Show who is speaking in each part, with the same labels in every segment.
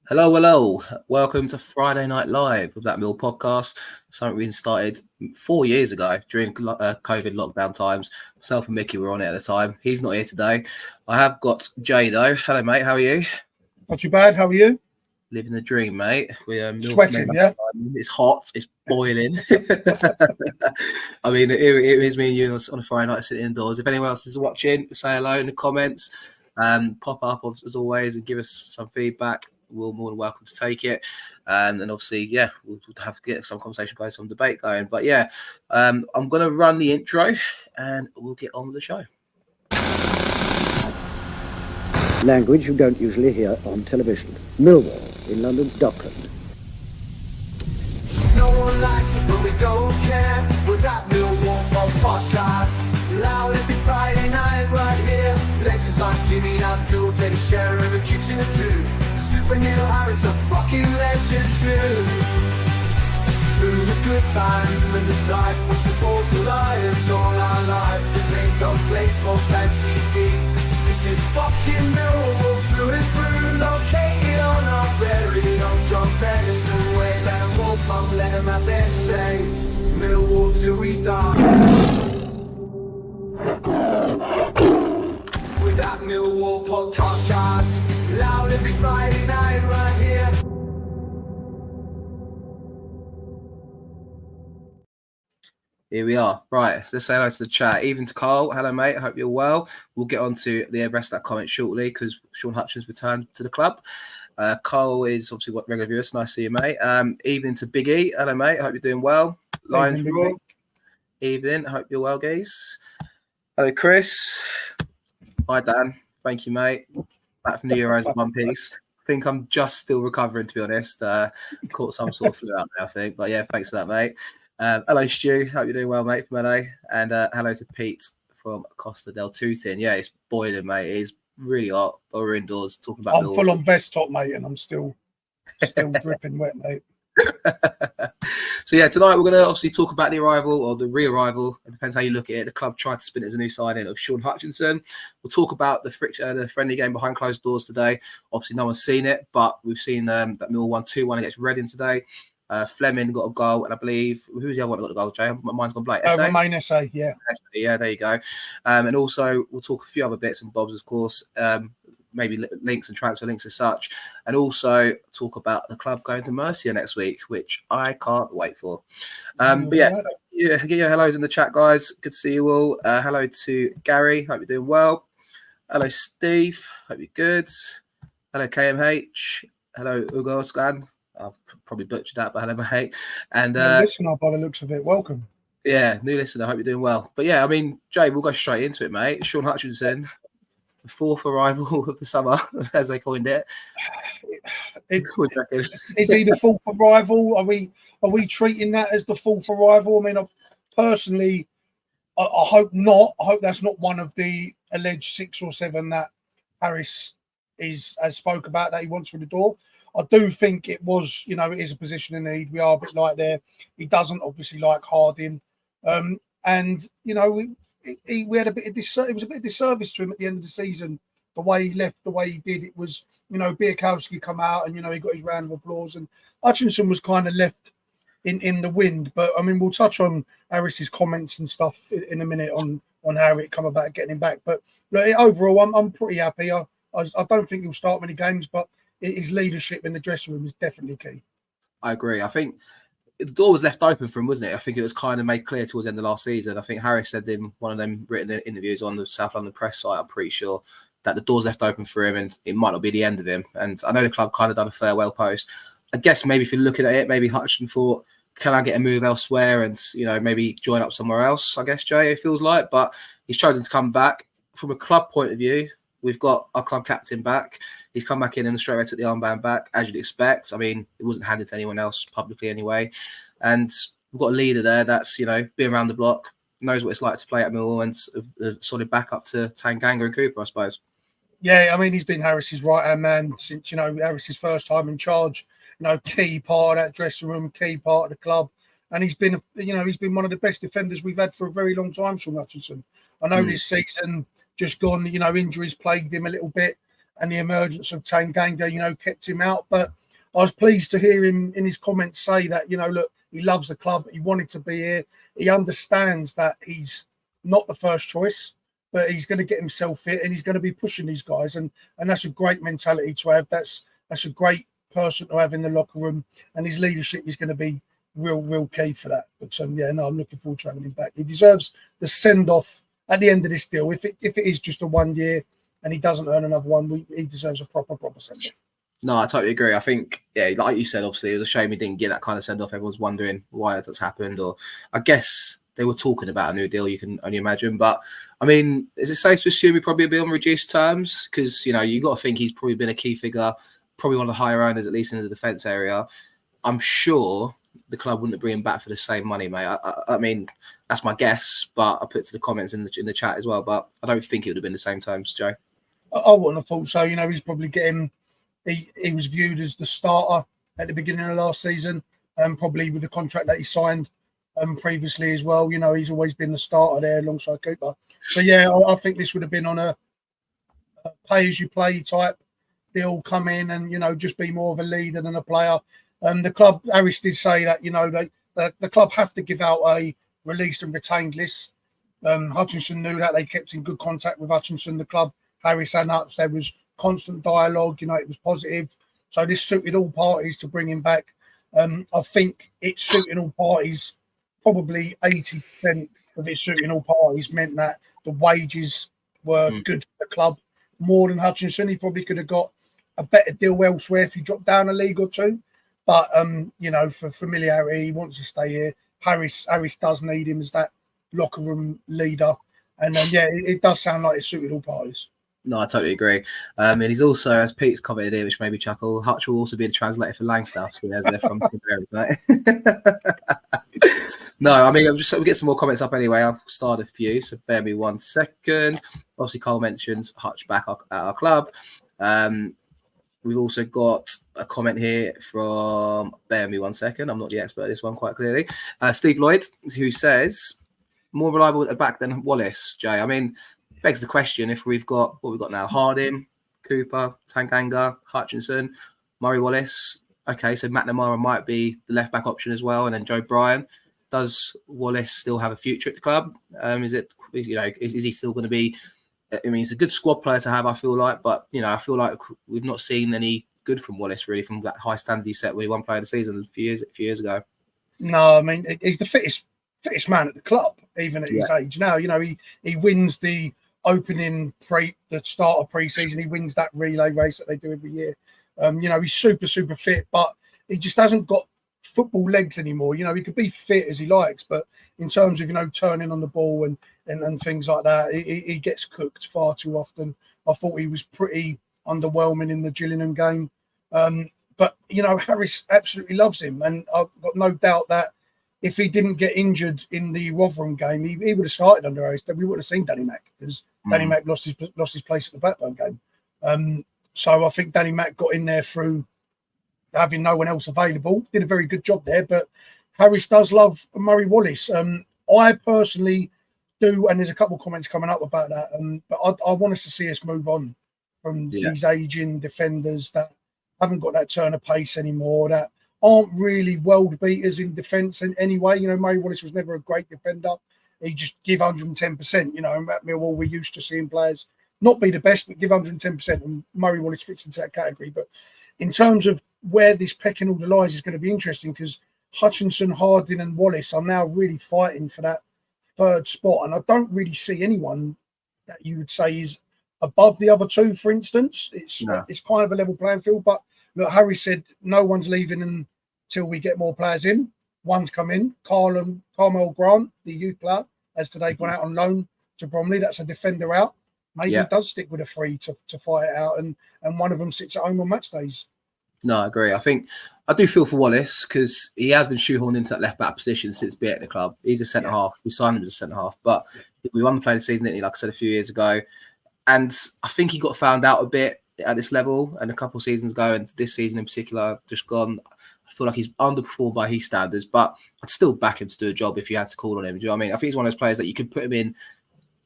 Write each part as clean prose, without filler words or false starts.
Speaker 1: Hello, hello. Welcome to Friday Night Live with That Mill podcast. Something we started 4 years ago during COVID lockdown times. Myself and Mickey were on it at the time. He's not here today. I have got Jay though. Hello, mate. How are you?
Speaker 2: Not too bad. How are you?
Speaker 1: Living the dream, mate.
Speaker 2: Sweating, yeah.
Speaker 1: It's hot. It's boiling. I mean, it is me and you on a Friday night sitting indoors. If anyone else is watching, say hello in the comments. Pop up as always and give us some feedback. We're more than welcome to take it. And obviously, yeah, we'll have to get some conversation going, some debate going. But yeah, I'm going to run the intro and we'll get on with the show.
Speaker 3: Language you don't usually hear on television. Millwall in London's Dockland.
Speaker 4: No one likes us, but we don't care. We're That Millwall podcast. Loud every Friday night right here. Legends like Jimmy and Abdul take a share of the kitchen or two. Super Neil Harris, a fucking legend too. Through the good times and in this life, we'll support the Lions all our life. This ain't no place for fancy feet. This is fucking Millwall through and through. Located on our very own John Pennington way. Let them walk on, let them have their say. Millwall till we die. With That Millwall podcast. Loud every Friday night right here.
Speaker 1: Here we are. Right, so let's say hello to the chat. Even to Carl. Hello, mate. I hope you're well. We'll get on to the rest of that comment shortly because Sean Hutchins returned to the club. Carl is obviously what regular viewer. It's nice to see you, mate. Evening to Biggie. Hello, mate. I hope you're doing well. Lions Raw. Evening. I hope you're well, guys. Hello, Chris. Hi, Dan. Thank you, mate. Back from the Euros in one piece. I think I'm just still recovering, to be honest. Caught some sort of flu out there, I think. But yeah, thanks for that, mate. Hello, Stu. Hope you're doing well, mate, from LA. And hello to Pete from Costa del Tutin. Yeah, it's boiling, mate. It is really hot. But we're indoors talking about.
Speaker 2: I'm full on vest top, mate, and I'm still dripping wet, mate.
Speaker 1: So yeah, tonight we're going to obviously talk about the arrival or the re-arrival. It depends how you look at it. The club tried to spin it as a new signing of Sean Hutchinson. We'll talk about the friendly game behind closed doors today. Obviously, no one's seen it, but we've seen that Millwall won 2-1 against Reading today. Fleming got a goal, and I believe who was the other one that got the goal, Jay? Mine's gone blank.
Speaker 2: Romain SA, yeah.
Speaker 1: Yeah, there you go. And also we'll talk a few other bits and bobs, of course. Maybe links and transfer links as such, and also talk about the club going to Mercia next week, which I can't wait for. But yeah, get your hellos in the chat, guys. Good to see you all. Hello to Gary. Hope you're doing well. Hello, Steve. Hope you're good. Hello, KMH. Hello, Ugo Scan. I've probably butchered that, but hello, mate. And
Speaker 2: listener, by the looks of it, welcome.
Speaker 1: Yeah, new listener. I hope you're doing well. But yeah, I mean, Jay, we'll go straight into it, mate. Sean Hutchinson, the fourth arrival of the summer, as they coined it.
Speaker 2: Is he the fourth arrival? Are we treating that as the fourth arrival? I mean, personally, I hope not. I hope that's not one of the alleged 6 or 7 that Harris has spoke about that he wants through the door. I do think it was, it is a position in need. We are a bit light there. He doesn't obviously like Harding, and we had a bit of disservice. It was a bit of disservice to him at the end of the season. The way he left, the way he did, it was, Biakowski come out and, he got his round of applause, and Hutchinson was kind of left in the wind. But I mean, we'll touch on Harris's comments and stuff in a minute on how it come about getting him back. But look, overall, I'm pretty happy. I don't think he'll start many games, but his leadership in the dressing room is definitely key.
Speaker 1: I agree. I think the door was left open for him, wasn't it? I think it was kind of made clear towards the end of last season. I think Harris said in one of them written interviews on the South London press site, I'm pretty sure, that the door's left open for him and it might not be the end of him. And I know the club kind of done a farewell post. I guess maybe if you're looking at it, maybe Hutchinson thought, can I get a move elsewhere and, maybe join up somewhere else, I guess, Jay, it feels like. But he's chosen to come back. From a club point of view, we've got our club captain back. He's come back in and straight away took the armband back, as you'd expect. I mean, it wasn't handed to anyone else publicly anyway. And we've got a leader there that's, been around the block, knows what it's like to play at Millwall and a solid backup to Tanganga and Cooper, I suppose.
Speaker 2: Yeah, I mean, he's been Harris's right-hand man since, Harris's first time in charge. Key part of that dressing room, key part of the club. And he's been, he's been one of the best defenders we've had for a very long time, Sean Hutchinson. I know this season just gone, injuries plagued him a little bit. and the emergence of Tanganga, kept him out. But I was pleased to hear him in his comments say that, look, he loves the club. He wanted to be here. He understands that he's not the first choice, but he's going to get himself fit and he's going to be pushing these guys. And that's a great mentality to have. That's a great person to have in the locker room. And his leadership is going to be real key for that. But I'm looking forward to having him back. He deserves the send-off at the end of this deal. If it is just a 1 year and he doesn't earn another one, he deserves a proper send-off.
Speaker 1: No, I totally agree. I think, like you said, obviously, it was a shame he didn't get that kind of send-off. Everyone's wondering why that's happened. Or I guess they were talking about a new deal, you can only imagine. But, I mean, is it safe to assume he'd probably be on reduced terms? Because, you got to think he's probably been a key figure, probably one of the higher earners, at least in the defence area. I'm sure the club wouldn't bring him back for the same money, mate. I mean, that's my guess, but I put it to the comments in the chat as well. But I don't think it would have been the same terms, Joe.
Speaker 2: I wouldn't have thought so. He's probably getting... He was viewed as the starter at the beginning of last season, probably with the contract that he signed previously as well. He's always been the starter there alongside Cooper. So, I think this would have been on a pay-as-you-play type deal, come in and, just be more of a leader than a player. The club, Harris did say that, the club have to give out a released and retained list. Hutchinson knew that. They kept in good contact with Hutchinson, the club. Harris and Hutch, there was constant dialogue, it was positive. So this suited all parties to bring him back. I think it suiting all parties, probably 80% of it suiting all parties meant that the wages were good for the club more than Hutchinson. He probably could have got a better deal elsewhere if he dropped down a league or two. But, for familiarity, he wants to stay here. Harris does need him as that locker room leader. And, it does sound like it suited all parties.
Speaker 1: No, I totally agree. And he's also, as Pete's commented here, which made me chuckle, Hutch will also be the translator for Langstaff. So there's their from right? No, I mean, we'll get some more comments up anyway. I've started a few, so bear me 1 second. Obviously, Cole mentions Hutch back at our club. We've also got a comment here from, bear me 1 second. I'm not the expert at this one quite clearly. Steve Lloyd, who says, more reliable at the back than Wallace, Jay. I mean, begs the question if we've got what we've got now: Harding, Cooper, Tanganga, Hutchinson, Murray Wallace. Okay, so McNamara might be the left back option as well, and then Joe Bryan. Does Wallace still have a future at the club? Is he still going to be? I mean, he's a good squad player to have, I feel like, but I feel like we've not seen any good from Wallace really, from that high standard he set when he won Player of the Season a few years ago.
Speaker 2: No, I mean, he's the fittest man at the club, even at his age now. He wins the the start of pre-season. He wins that relay race that they do every year. He's super fit, but he just hasn't got football legs anymore. He could be fit as he likes, but in terms of turning on the ball and things like that, he gets cooked far too often. I thought he was pretty underwhelming in the Gillingham game, but Harris absolutely loves him, and I've got no doubt that if he didn't get injured in the Rotherham game, he would have started under Harris. We would have seen Danny Mac, because Danny Mac lost his place at the Blackburn game. So I think Danny Mac got in there through having no one else available. Did a very good job there. But Harris does love Murray Wallace. I personally do, and there's a couple of comments coming up about that. But I want us to see us move on from these aging defenders that haven't got that turn of pace anymore, that aren't really world beaters in defence anyway. Murray Wallace was never a great defender. He just give 110%. At Millwall, we're used to seeing players not be the best, but give 110%. And Murray Wallace fits into that category. But in terms of where this pecking order lies is going to be interesting, because Hutchinson, Harding and Wallace are now really fighting for that third spot. And I don't really see anyone that you would say is above the other two, for instance. It's kind of a level playing field. But look, Harry said no one's leaving until we get more players in. One's come in. Carmel Grant, the youth player, has today gone out on loan to Bromley. That's a defender out. Maybe he does stick with a three to fight it out, and one of them sits at home on match days.
Speaker 1: No, I agree. I think I do feel for Wallace, because he has been shoehorned into that left back position since being at the club. He's a centre half. We signed him as a centre half, but we won the Player of the Season, didn't he? Like I said a few years ago, and I think he got found out a bit at this level, and a couple of seasons ago, and this season in particular, just gone. I feel like he's underperformed by his standards, but I'd still back him to do a job if you had to call on him. Do you know what I mean? I think he's one of those players that you could put him in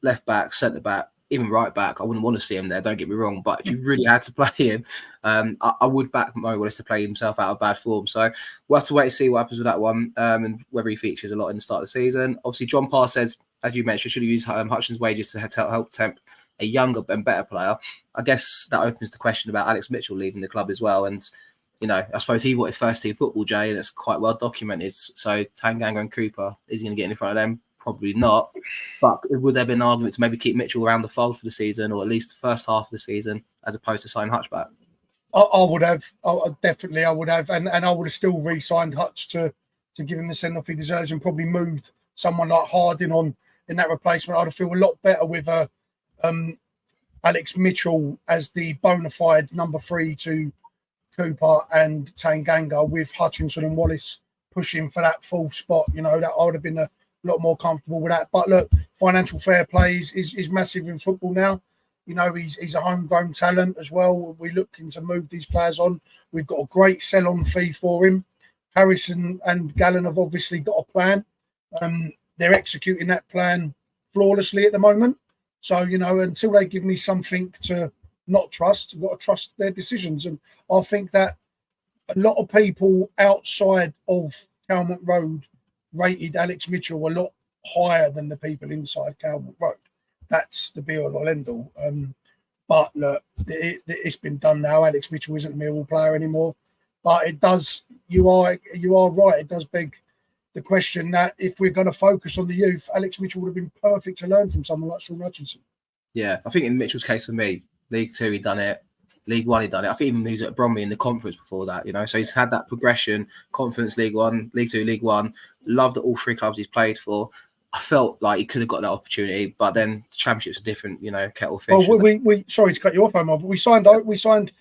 Speaker 1: left back, centre back, even right back, I wouldn't want to see him there. Don't get me wrong, but if you really had to play him, I would back Mo Wallace to play himself out of bad form. So we'll have to wait and see what happens with that one, and whether he features a lot in the start of the season. Obviously, John Parr says, as you mentioned, should have used Hutchinson's wages to help tempt a younger and better player. I guess that opens the question about Alex Mitchell leaving the club as well. And, you know, I suppose he wanted first team football, Jay, and it's quite well documented. So Tanganga and Cooper, is he going to get in front of them? Probably not. But would there be an argument to maybe keep Mitchell around the fold for the season, or at least the first half of the season, as opposed to signing Hutch back?
Speaker 2: I would have. Definitely, I would have. And I would have still re-signed Hutch to give him the send-off he deserves, and probably moved someone like Harding on in that replacement. I'd feel a lot better with Alex Mitchell as the bona fide number 3 to Cooper and Tanganga, with Hutchinson and Wallace pushing for that 4th spot. You know, that I would have been a lot more comfortable with that. But look, financial fair play is massive in football now. You know, he's a homegrown talent as well. We're looking to move these players on. We've got a great sell-on fee for him. Harrison and Gallen have obviously got a plan. They're executing that plan flawlessly at the moment. So, you know, until they give me something to not trust, I've got to trust their decisions. And I think that a lot of people outside of Calmont Road rated Alex Mitchell a lot higher than the people inside Calmont Road. That's the be-all or end-all. But look, it's been done now. Alex Mitchell isn't a Millwall player anymore. But it does, you are right, it does beg the question that if we're going to focus on the youth, Alex Mitchell would have been perfect to learn from someone like Sean Hutchinson.
Speaker 1: Yeah, I think in Mitchell's case for me, League Two he'd done it, League One he'd done it. I think even he was at Bromley in the conference before that, you know. So he's had that progression, conference, League One, League Two, League One. Loved all 3 clubs he's played for. I felt like he could have got that opportunity, but then the Championship's a different, you know, kettle of fish.
Speaker 2: Well, we sorry to cut you off, Omar, but we signed Langstaff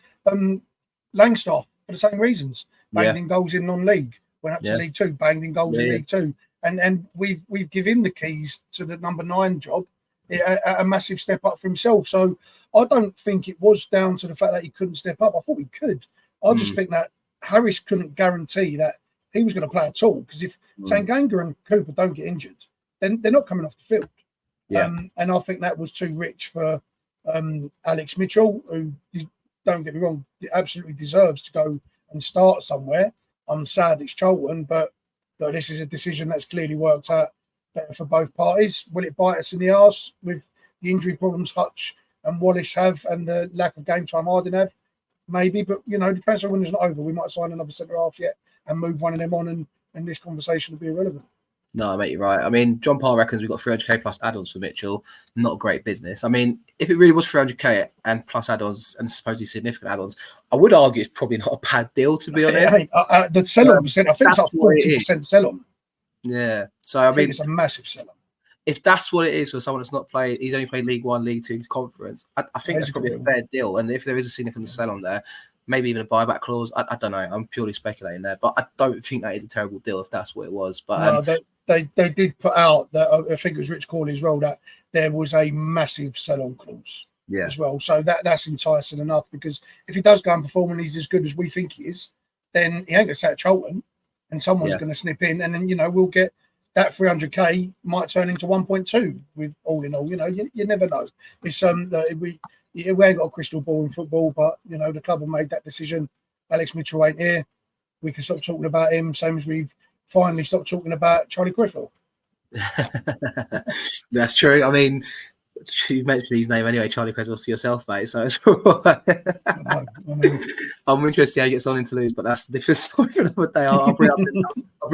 Speaker 2: for the same reasons. Banged in goals in non-league. Went up to League Two, banged in goals in League Two, and we've given him the keys to the number 9 job, a massive step up for himself. So I don't think it was down to the fact that he couldn't step up. I thought he could. I just think that Harris couldn't guarantee that he was going to play at all, because if Tanganga and Cooper don't get injured, then they're not coming off the field. And I think that was too rich for Alex Mitchell, who, don't get me wrong, absolutely deserves to go and start somewhere. I'm sad it's Charlton, but look, this is a decision that's clearly worked out better for both parties. Will it bite us in the arse with the injury problems Hutch and Wallace have and the lack of game time Harding have? Maybe, but, you know, the transfer window's not over. We might sign another centre-half yet and move one of them on, and this conversation will be irrelevant.
Speaker 1: No, mate, you're right. I mean, John Paul reckons we've got 300k plus add-ons for Mitchell. Not a great business. I mean, if it really was 300k and plus add-ons and supposedly significant add-ons, I would argue it's probably not a bad deal, to be honest.
Speaker 2: The sell-on percent, I think it's like 40% sell-on.
Speaker 1: Yeah. So, I mean,
Speaker 2: it's a massive sell-on.
Speaker 1: If that's what it is for someone that's not played, he's only played League One, League Two, Conference, I think that's probably a fair deal. And if there is a significant sell-on there, maybe even a buyback clause, I don't know. I'm purely speculating there. But I don't think that is a terrible deal if that's what it was. But
Speaker 2: no, they did put out that, I think it was Rich Corley as well, that there was a massive sell-on clause as well. So that's enticing enough, because if he does go and perform and he's as good as we think he is, then he ain't going to stay at Charlton, and someone's going to snip in, and then, you know, we'll get that 300k might turn into 1.2 with all in all. You know, you never know. It's we ain't got a crystal ball in football, but, you know, the club have made that decision. Alex Mitchell ain't here. We can stop talking about him, same as we've finally stopped talking about Charlie Criswell.
Speaker 1: That's true. I mean, you mentioned his name anyway, Charlie Criswell, to yourself, mate. So it's all right. I know. I'm interested to see how he gets on in Toulouse, but that's a different story for another day. I'll bring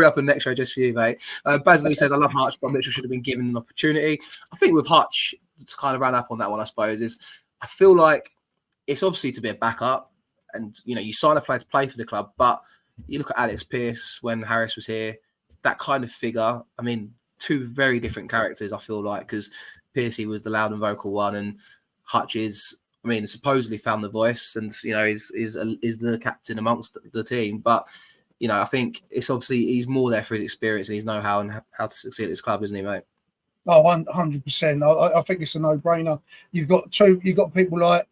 Speaker 1: up a next show just for you, mate. Basley says, I love Hutch, but Mitchell should have been given an opportunity. I think with Hutch, to kind of round up on that one, I suppose, is I feel like it's obviously to be a backup, and, you know, you sign a player to play for the club, but you look at Alex Pearce when Harris was here, that kind of figure. I mean, 2 very different characters, I feel like, because Pearcey was the loud and vocal one, and Hutch is, I mean, supposedly found the voice, and, you know, is the captain amongst the team. But, you know, I think it's obviously he's more there for his experience and his know-how and how to succeed at his club, isn't he, mate?
Speaker 2: Oh, 100%. I think it's a no-brainer. You've got people like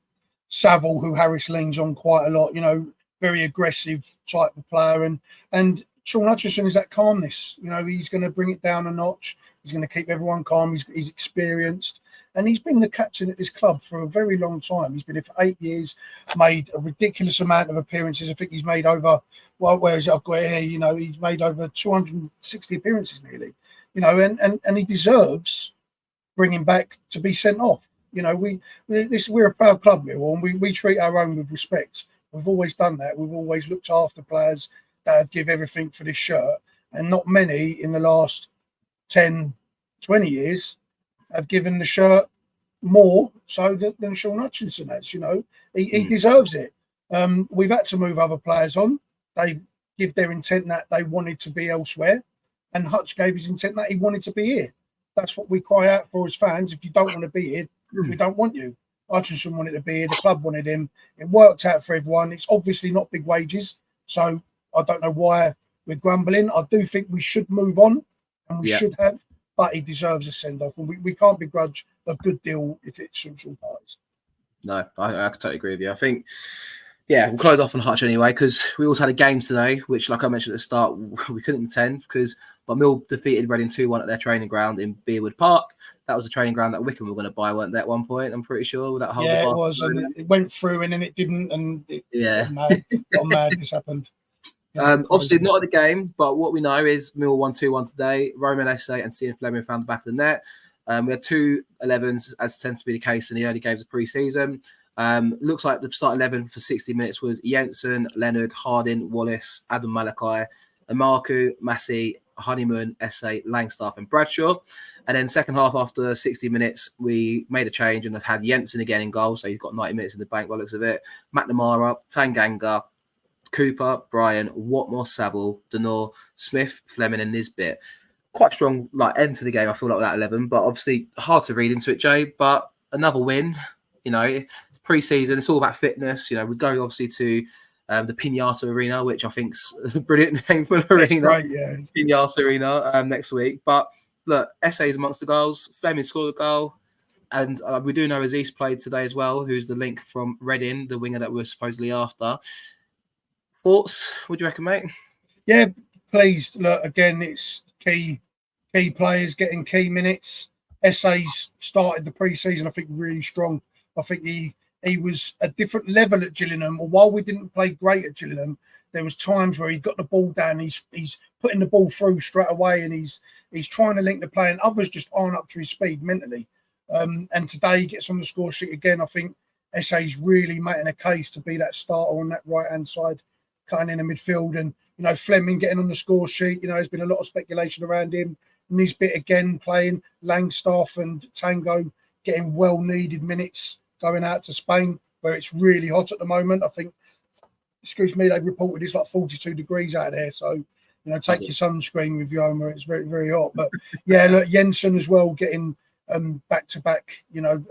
Speaker 2: Saville, who Harris leans on quite a lot, you know, very aggressive type of player, and Sean Hutchinson is that calmness. You know, he's going to bring it down a notch. He's going to keep everyone calm. He's experienced, And he's been the captain at this club for a very long time. He's been here for 8 years, made a ridiculous amount of appearances. I think he's made over, well, where is it? I've got it here. You know, he's made over 260 appearances nearly. You know, and he deserves bringing back to be sent off. You know, we're a proud club, Millwall, and we treat our own with respect. We've always done that. We've always looked after players that have give everything for this shirt, and not many in the last 10, 20 years have given the shirt more so than Sean Hutchinson has. You know, he deserves it. We've had to move other players on. They give their intent that they wanted to be elsewhere, and Hutch gave his intent that he wanted to be here. That's what we cry out for as fans. If you don't want to be here, we don't want you. Hutchinson wanted to be here. The club wanted him. It worked out for everyone. It's obviously not big wages, so I don't know why we're grumbling. I do think we should move on, and we should have, but he deserves a send-off, and we can't begrudge a good deal if it suits all parties.
Speaker 1: No, I totally agree with you. I think, we'll close off on Hutch anyway, because we also had a game today, which, like I mentioned at the start, we couldn't attend but Mill defeated Reading 2-1 at their training ground in Beerwood Park. That was a training ground that Wickham were going to buy, weren't they, at one point? I'm pretty sure. With that whole
Speaker 2: it was, and it went through, and then it didn't, and got mad. This happened.
Speaker 1: Obviously not at the game, but what we know is Mill won 2-1 today. Roman Esse and Cian Fleming found the back of the net. We had 2 11s, as tends to be the case in the early games of pre-season. Looks like the start 11 for 60 minutes was Jensen, Leonard, Harding, Wallace, Adam Malachi, Amarku, Massey, Honeyman, Esse, Langstaff and Bradshaw. And then second half, after 60 minutes, we made a change and had Jensen again in goal. So you've got 90 minutes in the bank by the looks of it. McNamara, Tanganga, Cooper, Bryan, Watmore, Saville, Denor, Smith, Fleming and Nisbet. Quite strong end to the game, I feel like, with that 11. But obviously hard to read into it, Jay. But another win. You know, it's pre-season. It's all about fitness. You know, we go obviously to the Pinata Arena, which I think's a brilliant name for an arena.
Speaker 2: Right, yeah.
Speaker 1: Pinata Arena next week. But look, Esse's amongst the goals. Fleming scored a goal. And we do know Aziz played today as well, who's the link from Reading, the winger that we're supposedly after. Thoughts? What do you reckon, mate?
Speaker 2: Yeah, pleased. Look, again, it's key players getting key minutes. Esse's started the pre-season, I think, really strong. I think he was a different level at Gillingham. Or while we didn't play great at Gillingham, there was times where he got the ball down. He's putting the ball through straight away, and he's trying to link the play, and others just aren't up to his speed mentally. And today he gets on the score sheet again. I think Esse's really making a case to be that starter on that right-hand side, cutting in the midfield. And, you know, Fleming getting on the score sheet. You know, there's been a lot of speculation around him. Nisbet again playing, Langstaff and Tango getting well-needed minutes going out to Spain, where it's really hot at the moment. I think, they reported it's like 42 degrees out there. So, you know, take your sunscreen with you, Homer. It's very, very hot. But, yeah, look, Jensen as well getting back-to-back, you know,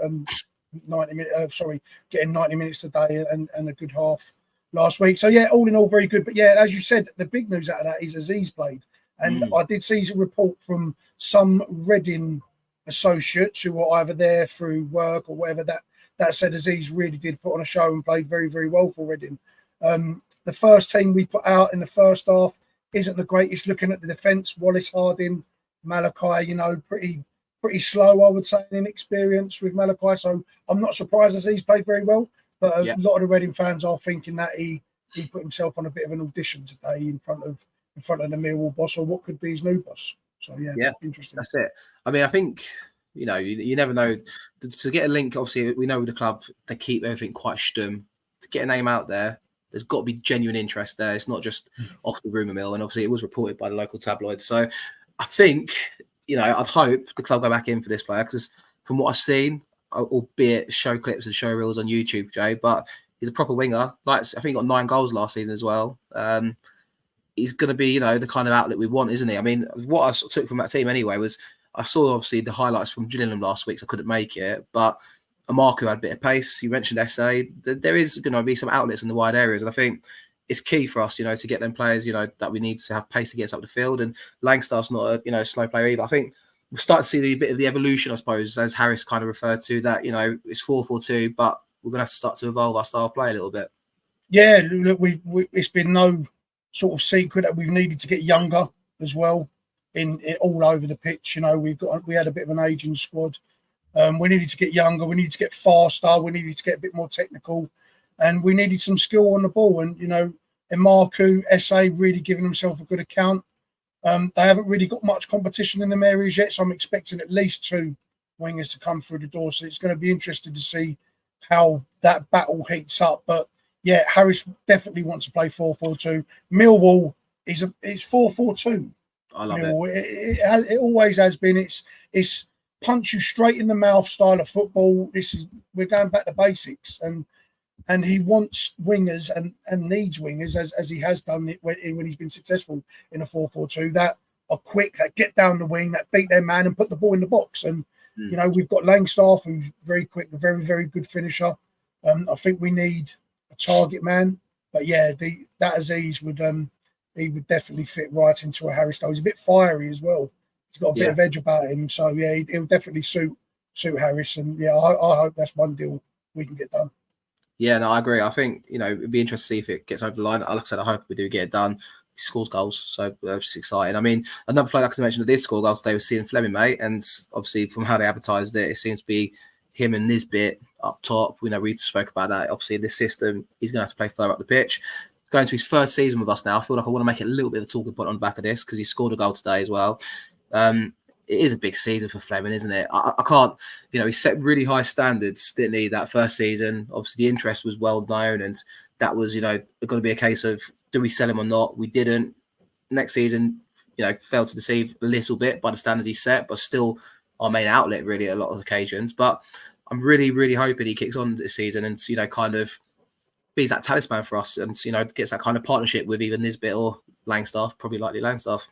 Speaker 2: 90 minutes, getting 90 minutes today and a good half last week. So, yeah, all in all, very good. But, yeah, as you said, the big news out of that is Aziz played. And I did see a report from some Reading associates who were either there through work or whatever that said Aziz really did put on a show and played very, very well for Reading. The first team we put out in the first half isn't the greatest. Looking at the defence, Wallace, Harding, Malachi, you know, pretty slow, I would say, in experience with Malachi. So I'm not surprised Aziz played very well. But a lot of the Reading fans are thinking that he put himself on a bit of an audition today in front of the Millwall boss, or what could be his new boss. So yeah, interesting.
Speaker 1: That's it. I mean, I think, you know, you never know. To get a link, obviously, we know with the club, they keep everything quite stum. To get a name out there, there's got to be genuine interest there. It's not just off the rumour mill. And obviously, it was reported by the local tabloid. So I think, you know, I'd hope the club go back in for this player, because from what I've seen, albeit show clips and show reels on YouTube, Jay, but he's a proper winger. Like, I think he got 9 goals last season as well. He's going to be, you know, the kind of outlet we want, isn't he? I mean, what I took from that team anyway was, I saw obviously the highlights from Gillingham last week, so I couldn't make it, but Amarku had a bit of pace. You mentioned Esse. There is going to be some outlets in the wide areas, and I think it's key for us, you know, to get them players, you know, that we need to have pace to get us up the field. And Langstaff's not a, you know, slow player either. I think we're starting to see a bit of the evolution, I suppose, as Harris kind of referred to, that, you know, it's 4-4-2, but we're going to have to start to evolve our style of play a little bit.
Speaker 2: Yeah, look, it's been no sort of secret that we've needed to get younger as well in all over the pitch. You know, we had a bit of an aging squad. We needed to get younger. We needed to get faster. We needed to get a bit more technical, and we needed some skill on the ball. And Emarku, SA really giving himself a good account. They haven't really got much competition in them areas yet, so I'm expecting at least 2 wingers to come through the door. So it's going to be interesting to see how that battle heats up. But yeah, Harris definitely wants to play 4-4-2. Millwall is 4-4-2.
Speaker 1: I love
Speaker 2: Millwall. It always has been. It's punch you straight in the mouth style of football. We're going back to basics, and he wants wingers and needs wingers as he has done when he's been successful in a 4-4-2 that are quick, that get down the wing, that beat their man and put the ball in the box. And we've got Langstaff, who's very quick, a very, very good finisher. I think we need a target man, but yeah, that Aziz would definitely fit right into a Harris style. He's a bit fiery as well. He's got a bit of edge about him, so yeah, he'll definitely suit Harris. And yeah, I hope that's one deal we can get done.
Speaker 1: Yeah, no, I agree. I think, it'd be interesting to see if it gets over the line. Like I said, I hope we do get it done. He scores goals, so that's exciting. I mean, another player, like I mentioned, that did score goals today was Ian Fleming, mate. And obviously, from how they advertised it, it seems to be him and Nisbet up top. We spoke about that. Obviously, in this system, he's going to have to play further up the pitch. Going to his third season with us now, I feel like I want to make it a little bit of a talking point on the back of this because he scored a goal today as well. It is a big season for Fleming, isn't it? I can't, he set really high standards, didn't he, that first season? Obviously, the interest was well known, and that was, going to be a case of do we sell him or not? We didn't. Next season, failed to deceive a little bit by the standards he set, but still our main outlet, really, at a lot of occasions. But I'm really, really hoping he kicks on this season and, kind of be that talisman for us and, gets that kind of partnership with either Nisbet or Langstaff, probably likely Langstaff.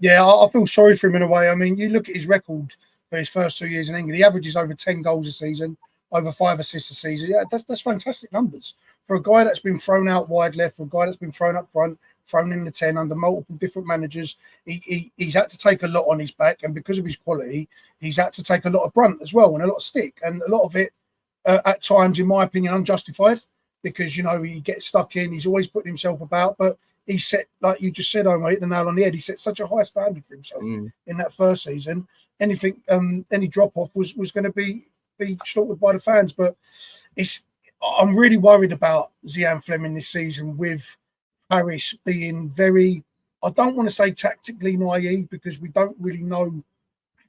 Speaker 2: Yeah, I feel sorry for him in a way. I mean, you look at his record for his first 2 years in England. He averages over 10 goals a season, over 5 assists a season. Yeah, that's fantastic numbers. For a guy that's been thrown out wide left, for a guy that's been thrown up front, thrown in the 10 under multiple different managers, he's had to take a lot on his back. And because of his quality, he's had to take a lot of brunt as well and a lot of stick. And a lot of it, at times, in my opinion, unjustified because, he gets stuck in. He's always putting himself about. But he set, like you just said, I hit the nail on the head. He set such a high standard for himself in that first season. Anything, any drop off was going to be slaughtered by the fans. But I'm really worried about Zian Fleming this season with Harris being very, I don't want to say tactically naive because we don't really know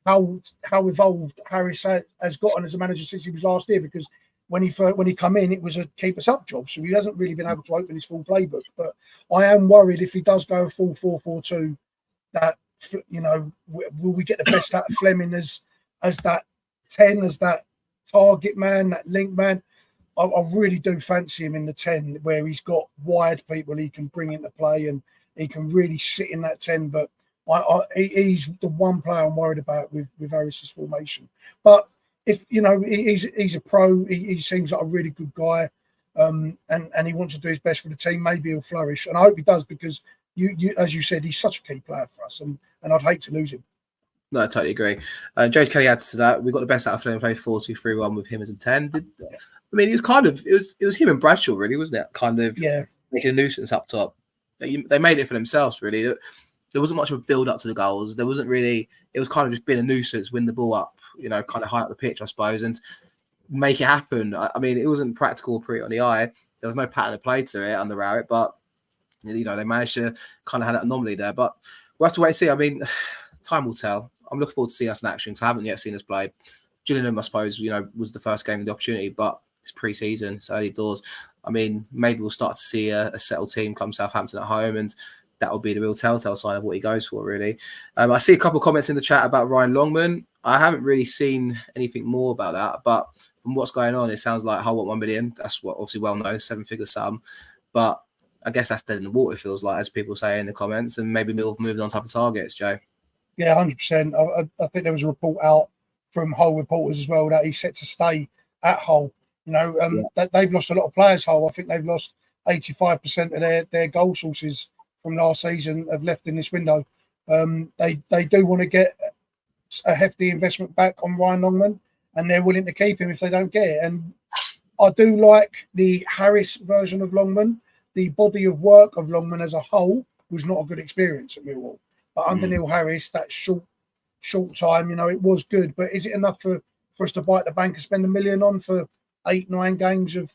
Speaker 2: how evolved Harris has gotten as a manager since he was last year. Because when he come in, it was a keep us up job, so he hasn't really been able to open his full playbook. But I am worried if he does go a full 4-4-2, that will we get the best out of Fleming as that 10, as that target man, that link man. I really do fancy him in the 10, where he's got wide people he can bring into play and he can really sit in that 10. But he's the one player I'm worried about with Harris's formation. But if he's a pro, he seems like a really good guy, and he wants to do his best for the team. Maybe he'll flourish, and I hope he does because you as you said, he's such a key player for us, and I'd hate to lose him.
Speaker 1: No, I totally agree. James Kelly adds to that. We got the best out of Fleming, playing 4-2-3-1 with him as a 10. I mean, it was him and Bradshaw, really, wasn't it? Kind of making a nuisance up top. They made it for themselves, really. There wasn't much of a build up to the goals. There wasn't really. It was kind of just being a nuisance, win the ball up, kind of high up the pitch, I suppose, and make it happen. I mean, it wasn't practical or pretty on the eye. There was no pattern of play to it under Rowett, but they managed to kind of have that anomaly there. But we'll have to wait and see. I mean, time will tell. I'm looking forward to seeing us in action because I haven't yet seen us play. Gillingham, I suppose, was the first game of the opportunity, but it's pre-season, it's early doors. I mean, maybe we'll start to see a settled team come Southampton at home, and that will be the real telltale sign of what he goes for, really. I see a couple of comments in the chat about Ryan Longman. I haven't really seen anything more about that, but from what's going on, it sounds like Hull want $1 million. That's what obviously well known, 7-figure sum. But I guess that's dead in the water, it feels like, as people say in the comments, and maybe Mill have moved on to other targets, Joe.
Speaker 2: Yeah, 100%. I think there was a report out from Hull reporters as well that he's set to stay at Hull. They've lost a lot of players, Hull. I think they've lost 85% of their goal sources from last season have left in this window. They do want to get a hefty investment back on Ryan Longman, and they're willing to keep him if they don't get it. And I do like the Harris version of Longman. The body of work of Longman as a whole was not a good experience at Millwall. But under Neil Harris, that short time, it was good. But is it enough for for us to bite the bank and spend $1 million on for 8-9 games of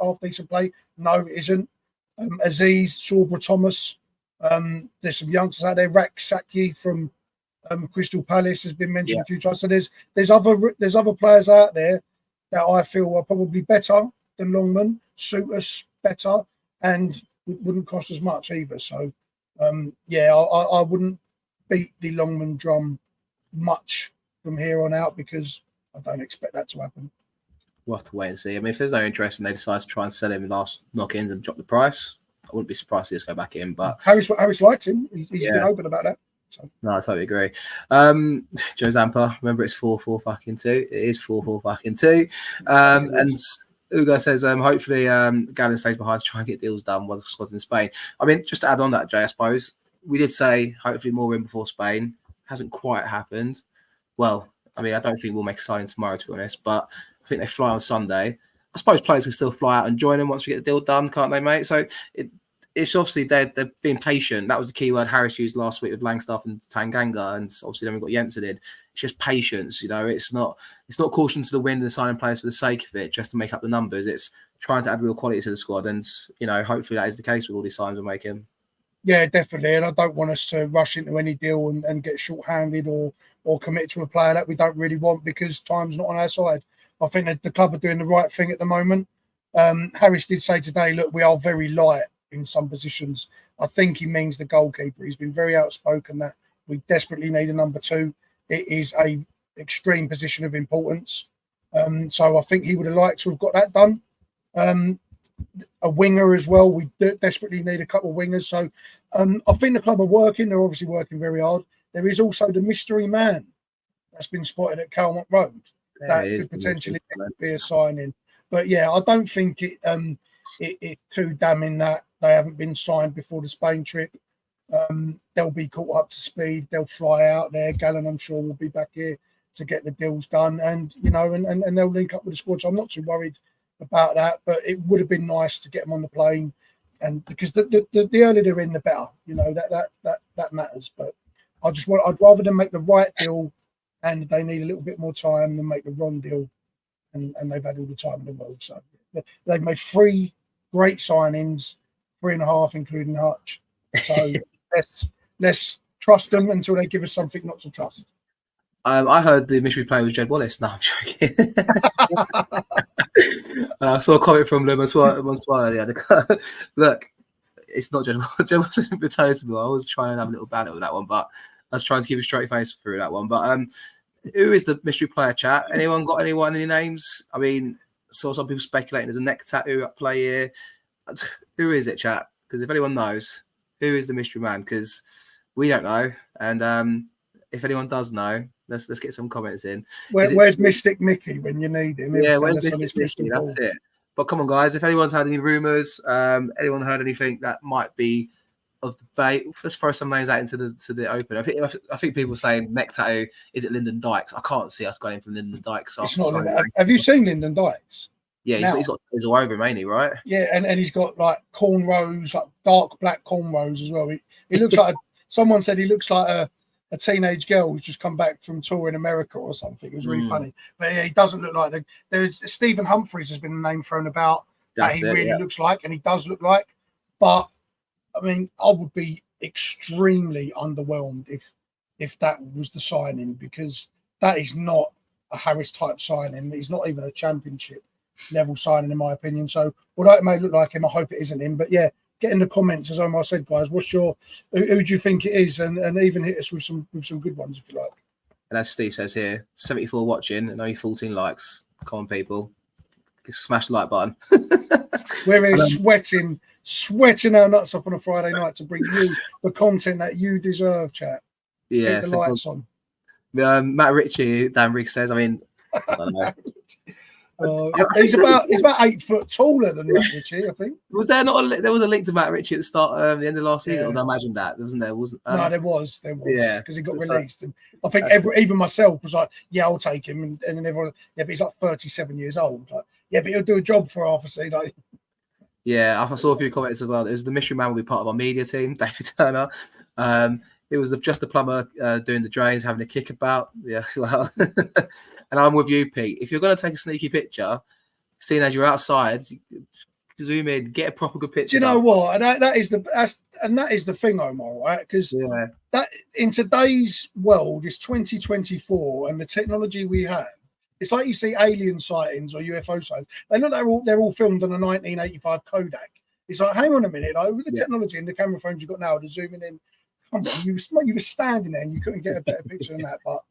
Speaker 2: half decent play? No, it isn't. Aziz, Sorbra Thomas. There's some youngsters out there. Rak Saki from Crystal Palace has been mentioned a few times. So there's other players out there that I feel are probably better than Longman, suit us better, and wouldn't cost as much either. So I wouldn't beat the Longman drum much from here on out because I don't expect that to happen.
Speaker 1: We'll have to wait and see. I mean, if there's no interest and they decide to try and sell him in last knock-ins and drop the price, I wouldn't be surprised to just go back in. But
Speaker 2: Harris liked him. He's been open about that. So.
Speaker 1: No, I totally agree. Joe Zampa, remember it's 4-4 fucking 2. It is 4-4 fucking 2. And Ugo says, hopefully Gallon stays behind to try and get deals done while the squad's in Spain. I mean, just to add on that, Jay, I suppose, we did say hopefully more in before Spain. Hasn't quite happened. Well, I mean, I don't think we'll make a signing tomorrow, to be honest, but I think they fly on Sunday. I suppose players can still fly out and join them once we get the deal done, can't they, mate? So it's obviously they're being patient. That was the key word Harris used last week with Langstaff and Tanganga, and obviously then we've got Jensen in. It's just patience, you know. It's not caution to the wind and signing players for the sake of it, just to make up the numbers. It's trying to add real quality to the squad, and you know, hopefully that is the case with all these signs we're making.
Speaker 2: Yeah, definitely. And I don't want us to rush into any deal and get short-handed or commit to a player that we don't really want because time's not on our side. I think that the club are doing the right thing at the moment. Harris did say today, look, we are very light in some positions. I think he means the goalkeeper. He's been very outspoken that we desperately need a number 2. It is a extreme position of importance. So I think he would have liked to have got that done. A winger as well. We desperately need a couple of wingers. So I think the club are working. They're obviously working very hard. There is also the mystery man that's been spotted at Calmont Road. That could potentially be a signing. But yeah, I don't think it's too damning that they haven't been signed before the Spain trip. They'll be caught up to speed. They'll fly out there. Gallen, I'm sure, will be back here to get the deals done. And, you know, and they'll link up with the squad. So I'm not too worried about that. But it would have been nice to get them on the plane. And because the earlier they're in, the better. You know, that matters. But I'd rather them make the right deal and they need a little bit more time than make the wrong deal. And they've had all the time in the world. So they've made 3 great signings, 3.5, including Hutch. So let's trust them until they give us something not to trust.
Speaker 1: I heard the mystery player was Jed Wallace. No, I'm joking. I saw a comment from Le Monsoir the other. Look, it's not Jed Wallace. Jed Wallace isn't potato to me. I was trying to have a little banter with that one, but I was trying to keep a straight face through that one. But who is the mystery player, chat? Anyone got any names? I mean, saw some people speculating there's a neck tattoo at play here. Who is it, chat? Because if anyone knows, who is the mystery man? Because we don't know. And if anyone does know, let's get some comments in.
Speaker 2: Where's Mystic Mickey when you need him?
Speaker 1: Yeah, where's Mystic Mickey? That's it. But come on, guys. If anyone's had any rumours, anyone heard anything that might be of debate, let's throw some names out into the open. I think people saying neck tattoo, is it Lyndon Dykes? I can't see us going in from Lyndon Dykes.
Speaker 2: Have you seen Lyndon Dykes?
Speaker 1: Yeah, he's all over him, ain't he, right?
Speaker 2: Yeah, and he's got like cornrows, like dark black cornrows as well. He looks like someone said he looks like a teenage girl who's just come back from tour in America or something. It was really funny. But yeah, he doesn't look like there's Stephen Humphreys has been the name thrown about that he really looks like, and he does look like. But I mean, I would be extremely underwhelmed if that was the signing, because that is not a Harris type signing. He's not even a championship level signing, in my opinion. So although it may look like him, I hope it isn't him. But yeah, get in the comments, as Omar said, guys. Who do you think it is? And even hit us with some good ones if you like.
Speaker 1: And as Steve says here, 74 watching and only 14 likes. Come on, people. Smash the like button.
Speaker 2: We're here sweating our nuts off on a Friday night to bring you the content that you deserve, chat.
Speaker 1: Yeah.
Speaker 2: Keep the lights on.
Speaker 1: Matt Ritchie, Dan Riggs says, I don't know.
Speaker 2: He's about 8 foot taller than Matt Ritchie, I think.
Speaker 1: Was there not? There was a link to Matt Ritchie at the start, the end of last season. I imagine that wasn't there.
Speaker 2: No, there was.
Speaker 1: Yeah,
Speaker 2: because he got released, and I think even myself was like, "Yeah, I'll take him," and then everyone, "Yeah, but he's like 37 years old." Like, yeah, but he'll do a job for half a season. Like,
Speaker 1: yeah, I saw a few comments as well. It was the mystery man will be part of our media team, David Turner. It was just the plumber doing the drains, having a kick about. Yeah, well, and I'm with you, Pete. If you're going to take a sneaky picture, seeing as you're outside, zoom in, get a proper good picture.
Speaker 2: Do you know what? And that is the thing, Omar, right? Because that in today's world, it's 2024, and the technology we have, it's like you see alien sightings or UFO sightings. They're all filmed on a 1985 Kodak. It's like, hang on a minute, like, with the technology and the camera phones you've got now, to zooming in. Come on, you were standing there and you couldn't get a better picture than that, but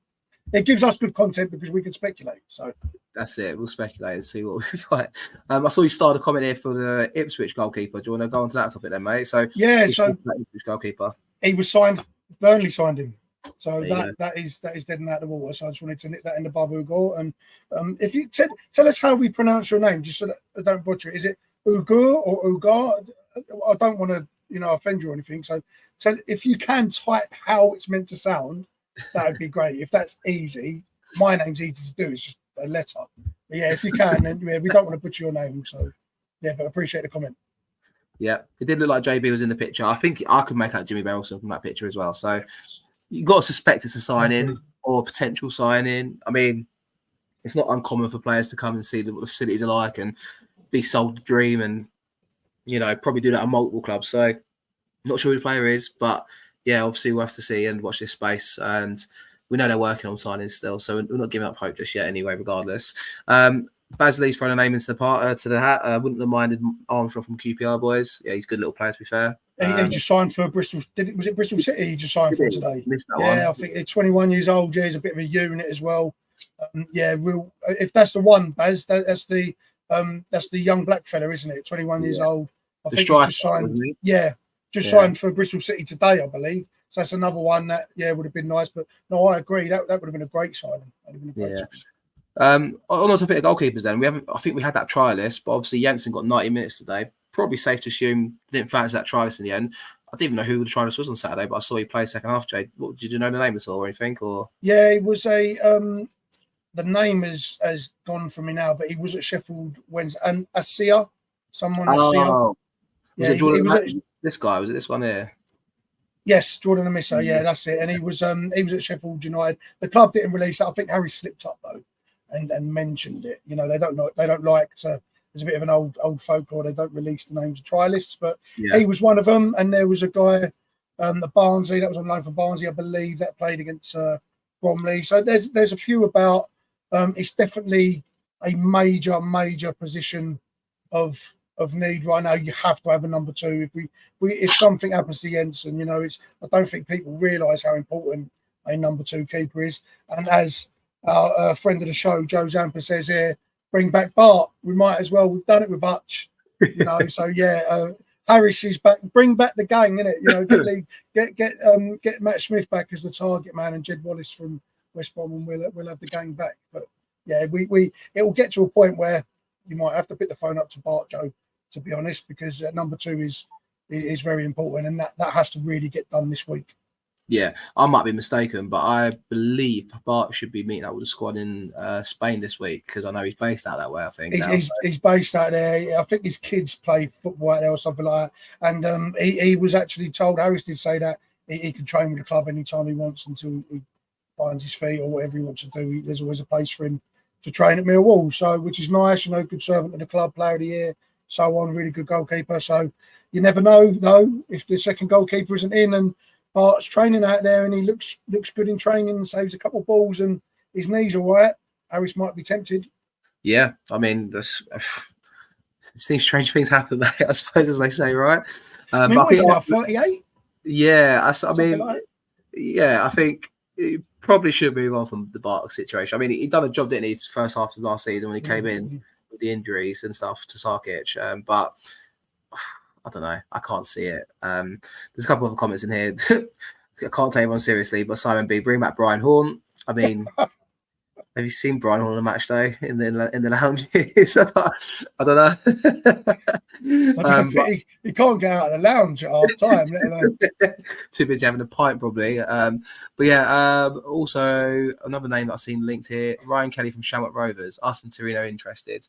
Speaker 2: it gives us good content because we can speculate. So
Speaker 1: that's it. We'll speculate and see what we find. I saw you started a comment here for the Ipswich goalkeeper. Do you want to go on to that topic then, mate? So Ipswich goalkeeper.
Speaker 2: He was signed. Burnley signed him. So that is dead and out of the water. So I just wanted to nip that in the bud, Ugo. And if you tell us how we pronounce your name, just so that I don't butcher it. Is it Ugur or Ugar? I don't want to, offend you or anything. So if you can type how it's meant to sound, that would be great. If that's easy, my name's easy to do. It's just a letter. But yeah, if you can, and we don't want to butcher your name. So yeah, but I appreciate the comment.
Speaker 1: Yeah, it did look like JB was in the picture. I think I could make out Jimmy Berylson from that picture as well. So you've got to suspect it's a sign-in or a potential sign-in. I mean, it's not uncommon for players to come and see what the facilities are like and be sold the dream and, probably do that at multiple clubs. So not sure who the player is, but yeah, obviously we'll have to see and watch this space. And we know they're working on signings still, so we're not giving up hope just yet anyway, regardless. Baz Lee's thrown a name into the hat. Wouldn't have minded Armstrong from QPR boys. Yeah, he's a good little player, to be fair.
Speaker 2: He just signed for Bristol. Was it Bristol City he just signed for today? I think he's 21 years old. Yeah, he's a bit of a unit as well. If that's the one, Baz, that's the young black fella, isn't it? 21 years old. I think he just signed. Signed for Bristol City today, I believe. So that's another one that would have been nice. But no, I agree. That would have been a great signing. On
Speaker 1: the topic of goalkeepers, then I think we had that trialist, but obviously Jensen got 90 minutes today. Probably safe to assume didn't fancy that trialist in the end. I didn't even know who the trialist was on Saturday, but I saw he played second half. Jade, did you know the name at all or anything? Or
Speaker 2: it was a the name has gone from me now, but he was at Sheffield Wednesday and Asia.
Speaker 1: Was it Jordan? This guy, was it this one here?
Speaker 2: Yes, Jordan Amissa. Yeah, that's it. And he was at Sheffield United. The club didn't release it. I think Harry slipped up though, and mentioned it. They don't like to. There's a bit of an old folklore. They don't release the names of trialists, but he was one of them. And there was a guy, the Barnsley, that was on loan for Barnsley, I believe, that played against Bromley. So there's a few about. It's definitely a major position of need right now. You have to have a number two. If something happens to Jensen, I don't think people realise how important a number two keeper is. And as our friend of the show, Joe Zampa, says here, bring back Bart. We might as well. We've done it with Hutch, So Harris is back. Bring back the gang, innit? Get Matt Smith back as the target man and Jed Wallace from West Brom, and we'll have the gang back. But yeah, it will get to a point where you might have to pick the phone up to Bart, Joe, to be honest, because number two is very important, and that has to really get done this week.
Speaker 1: Yeah, I might be mistaken, but I believe Bart should be meeting up with the squad in Spain this week because I know he's based out that way. I think
Speaker 2: he's based out there. I think his kids play football out there or something like that. And he was actually told, Harris did say that he can train with the club anytime he wants until he finds his feet or whatever he wants to do. There's always a place for him to train at Millwall, so which is nice. Good servant of the club, player of the year, so on. Really good goalkeeper. So you never know though if the second goalkeeper isn't in and Bart's training out there and he looks good in training and saves a couple of balls and his knees are right, Harris might be tempted. Yeah,
Speaker 1: I mean, these strange things happen, mate, I suppose, as they say, right?
Speaker 2: But I think about 38.
Speaker 1: Yeah, I think he probably should move on from the Bart situation. I mean, he done a job, didn't he, his first half of last season when he came in with the injuries and stuff to Sarkic, but I don't know. I can't see it. There's a couple of comments in here. I can't take one seriously, but Simon B, bring back Brian Horn. I mean, have you seen Brian Horn on a match day in the lounge? I don't know.
Speaker 2: He can't get out of the lounge at half time, let alone.
Speaker 1: Too busy having a pint, probably. But yeah, also another name that I've seen linked here, Ryan Kelly from Shamrock Rovers. Us and Torino interested.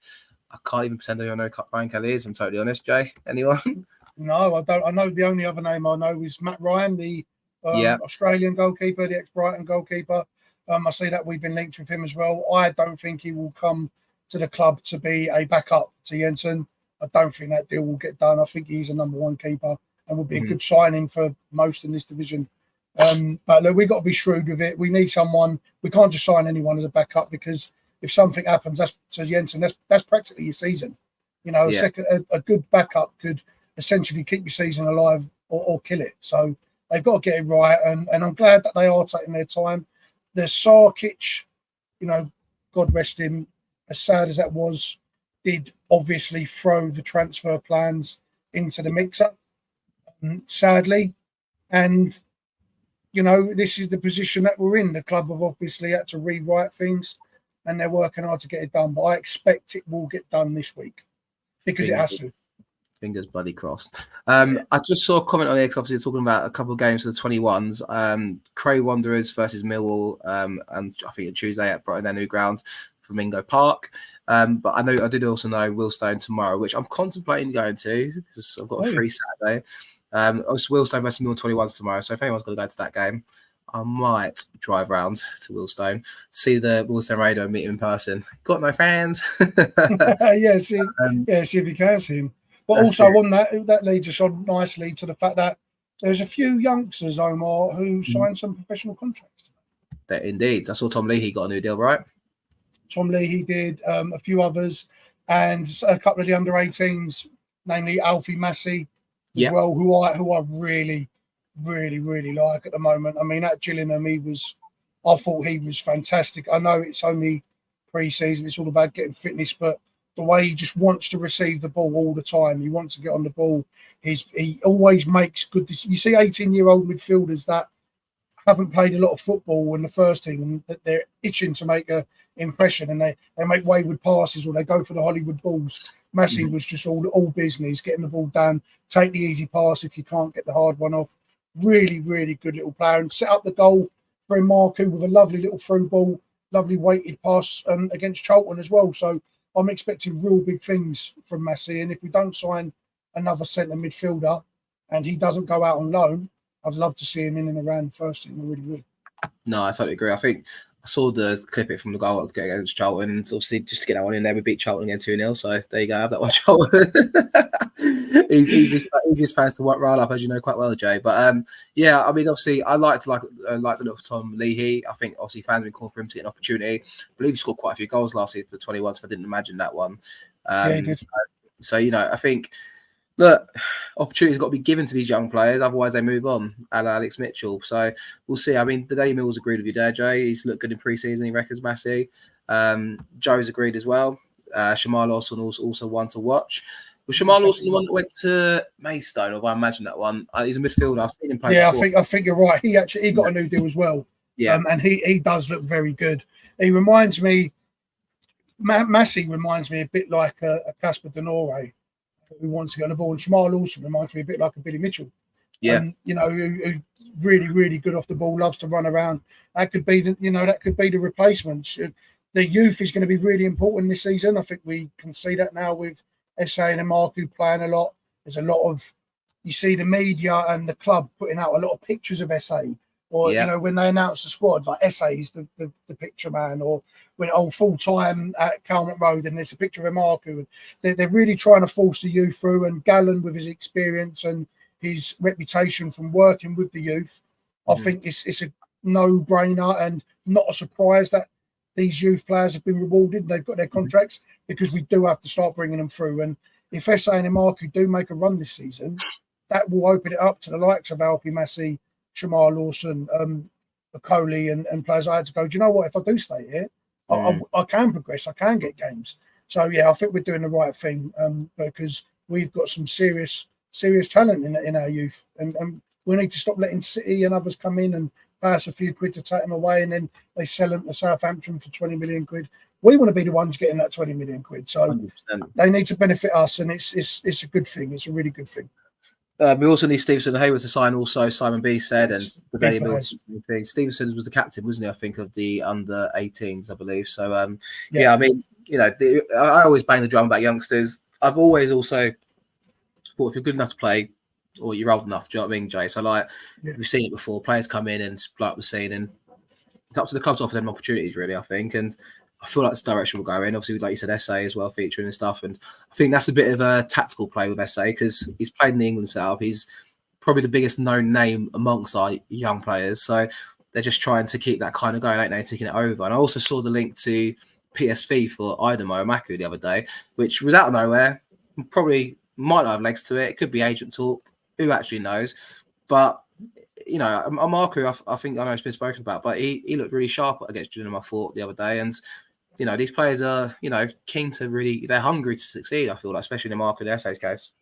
Speaker 1: I can't even pretend I know who Ryan Kelly is. I'm totally honest, Jay. Anyone?
Speaker 2: No, I don't. I know the only other name I know is Matt Ryan, the
Speaker 1: Yeah.
Speaker 2: Australian goalkeeper, the ex-Brighton goalkeeper. I see that we've been linked with him as well. I don't think he will come to the club to be a backup to Jensen. I don't think that deal will get done. I think he's a number one keeper and will be a good signing for most in this division. But look, we've got to be shrewd with it. We need someone. We can't just sign anyone as a backup, because if something happens, that's to Jensen. That's practically your season. You know, a good backup could essentially keep your season alive or kill it. So they've got to get it right. And I'm glad that they are taking their time. The Sarkic, you know, God rest him, as sad as that was, did obviously throw the transfer plans into the mix-up, sadly. And, you know, this is the position that we're in. The club have obviously had to rewrite things, and they're working hard to get it done. But I expect it will get done this week, because it has to.
Speaker 1: Fingers bloody crossed. I just saw a comment on there, because obviously talking about a couple of games for the 21s. Cray Wanderers versus Millwall, and I think on Tuesday at Brighton, their new ground, Flamingo Park. But I did also know Willstone tomorrow, which I'm contemplating going to, because I've got a free Saturday. It's Willstone versus Millwall 21s tomorrow. So if anyone's going to go to that game, I might drive round to Willstone, see the Willstone Raider, and meet him in person. Got no fans.
Speaker 2: See if you can see him. But also on that leads us on nicely to the fact that there's a few youngsters, Omar, who signed some professional contracts.
Speaker 1: Indeed. I saw Tom Leahy got a new deal, right?
Speaker 2: Tom Leahy did, a few others, and a couple of the under-18s, namely Alfie Massey as well, who I really, really, really like at the moment. I mean, at Gillingham, I thought he was fantastic. I know it's only pre-season, it's all about getting fitness, but the way he just wants to receive the ball all the time, he wants to get on the ball. He always makes good. You see 18-year-old midfielders that haven't played a lot of football in the first team, and that they're itching to make an impression, and they make wayward passes, or they go for the Hollywood balls. Massey was just all business, getting the ball down, take the easy pass if you can't get the hard one off. Really, really good little player, and set up the goal for Marku with a lovely little through ball, lovely weighted pass against Charlton as well. So I'm expecting real big things from Massey, and if we don't sign another centre midfielder and he doesn't go out on loan, I'd love to see him in and around the first team. I really would. No,
Speaker 1: I totally agree. I think I saw the clip from the goal against Charlton, and obviously just to get that one in there, we beat Charlton again 2-0. So there you go, have that one, Charlton. easiest fans to rile up, as you know quite well, Jay. But I mean, obviously, I like the look of Tom Leahy. I think obviously fans have been calling for him to get an opportunity. I believe he scored quite a few goals last season for the 21s, so I didn't imagine that one. He did. So you know, I think. Look, opportunities got to be given to these young players, otherwise they move on, and Alex Mitchell. So we'll see. I mean, the Daily Mills agreed with you there, Jay. He's looked good in pre-season, he reckons, Massey. Joe's agreed as well. Shamar Lawson also one to watch. Was Shamar Lawson the one that went to Maidstone, or I imagine that one? He's a midfielder. I've seen him play before.
Speaker 2: I think you're right. He got a new deal as well. And he does look very good. He reminds me, Massey reminds me a bit like a Casper Denore, who wants to get on the ball, and Shamar Lawson reminds me a bit like a Billy Mitchell. You know, who really, really good off the ball, loves to run around. That could be the replacement. The youth is going to be really important this season. I think we can see that now with SA and Marku playing a lot. There's a lot of, you see the media and the club putting out a lot of pictures of SA. Or, you know, when they announce the squad, like SA is the picture man, or when full-time at Calmont Road and there's a picture of Marku. They're really trying to force the youth through, and Gallen, with his experience and his reputation from working with the youth, I think it's a no-brainer and not a surprise that these youth players have been rewarded. They've got their contracts, because we do have to start bringing them through. And if SA and Marku do make a run this season, that will open it up to the likes of Alfie Massey, Shamar Lawson, Coley, and players. I had to go, do you know what? If I do stay here, I can progress. I can get games. So, I think we're doing the right thing, because we've got some serious talent in our youth. And we need to stop letting City and others come in and pay us a few quid to take them away, and then they sell them to Southampton for 20 million quid. We want to be the ones getting that 20 million quid. So 100%. They need to benefit us, and it's a good thing. It's a really good thing.
Speaker 1: We also need Stevenson and Hayward to sign also, Simon B said, and the Daily Mills thing. Stevenson was the captain, wasn't he, I think, of the under-18s, I believe. So, I mean, you know, I always bang the drum about youngsters. I've always also thought if you're good enough to play, or you're old enough. Do you know what I mean, Jay? So like
Speaker 2: Yeah.
Speaker 1: we've seen it before. Players come in and like we're seeing, and it's up to the club to offer them opportunities, really. I think, and I feel like that's the direction we'll go in. Obviously, like you said, SA as well featuring and stuff, and I think that's a bit of a tactical play with SA because he's played in the England setup. He's probably the biggest known name amongst our young players, so they're just trying to keep that kind of going, ain't they? Taking it over. And I also saw the link to PSV for Idemo Maku the other day, which was out of nowhere. Probably might not have legs to it. It could be agent talk. Who actually knows? But you know, Marku, I think I know it's been spoken about, but he looked really sharp against Gillingham, I thought, the other day. And, you know, these players are, you know, keen to really, they're hungry to succeed, I feel like, especially in the Marku and SA's case.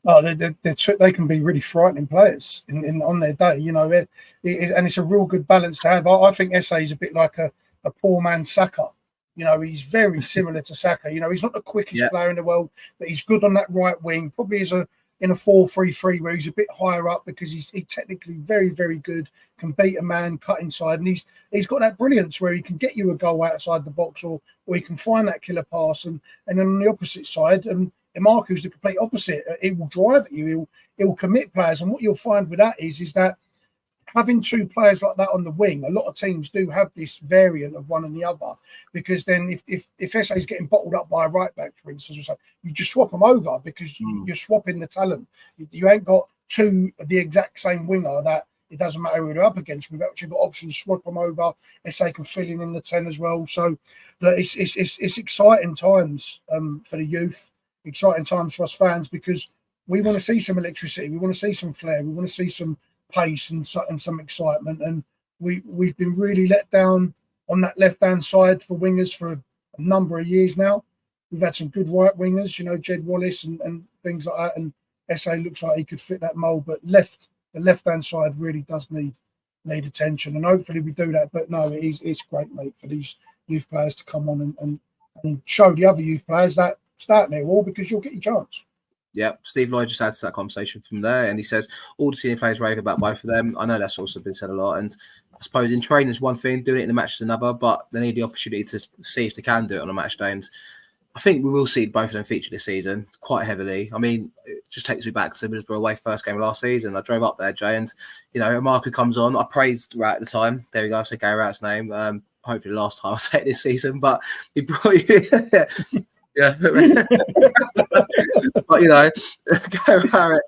Speaker 2: Oh, they can be really frightening players on their day, you know, and it's a real good balance to have. I think SA is a bit like a poor man's Saka. You know, he's very similar to Saka. You know, he's not the quickest player in the world, but he's good on that right wing. Probably is in a 4-3-3 where he's a bit higher up because he's technically very, very good, can beat a man, cut inside, and he's got that brilliance where he can get you a goal outside the box or he can find that killer pass. And then on the opposite side, Marku's the complete opposite. He will drive at you. He'll commit players. And what you'll find with that is that having two players like that on the wing, a lot of teams do have this variant of one and the other, because then if SA is getting bottled up by a right back, for instance, or something, you just swap them over because you're swapping the talent. You ain't got two of the exact same winger that it doesn't matter who they're up against. We've actually got options, swap them over. SA can fill in the 10 as well. So it's exciting times for the youth, exciting times for us fans, because we want to see some electricity. We want to see some flair. We want to see some pace and some excitement, and we've been really let down on that left-hand side for wingers for a number of years now. We've had some good right wingers, you know, Jed Wallace and things like that, and SA looks like he could fit that mould, but the left-hand side really does need attention, and hopefully we do that. But no, it's great, mate, for these youth players to come on and show the other youth players that start there all, because you'll get your chance.
Speaker 1: Yeah, Steve Lloyd just adds to that conversation from there, and he says all the senior players rave about both of them. I know that's also been said a lot, and I suppose in training is one thing, doing it in a match is another, but they need the opportunity to see if they can do it on a match day. And I think we will see both of them feature this season quite heavily. I mean, it just takes me back to Middlesbrough away first game of last season. I drove up there, Jay, and you know, Marku comes on. I praised Rat at the time. There we go. I said Gary Rat's name. Hopefully, the last time I say it this season, but he brought yeah. But you know, Gary Rat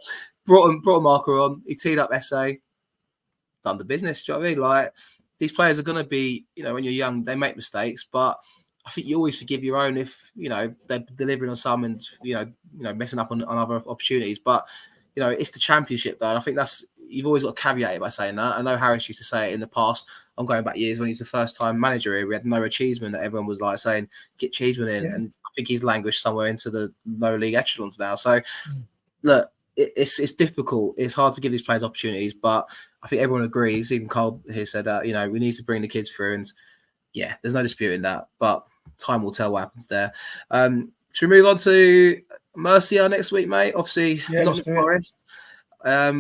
Speaker 1: brought Marku on. He teed up SA, done the business. Do you know what I mean? Like, these players are going to be, you know, when you're young, they make mistakes, but I think you always forgive your own if, you know, they're delivering on some and, you know, messing up on other opportunities. But, you know, it's the championship, though. And I think you've always got to caveat it by saying that. I know Harris used to say it in the past. I'm going back years when he was the first time manager here. We had Noah Cheeseman that everyone was like saying, get Cheeseman in. Yeah. And I think he's languished somewhere into the low league echelons now. So, look, it's difficult. It's hard to give these players opportunities, but I think everyone agrees. Even Cole here said that, you know, we need to bring the kids through, and yeah, there's no disputing that, but time will tell what happens there. Should we move on to Mercia next week, mate? Obviously, not the Forest.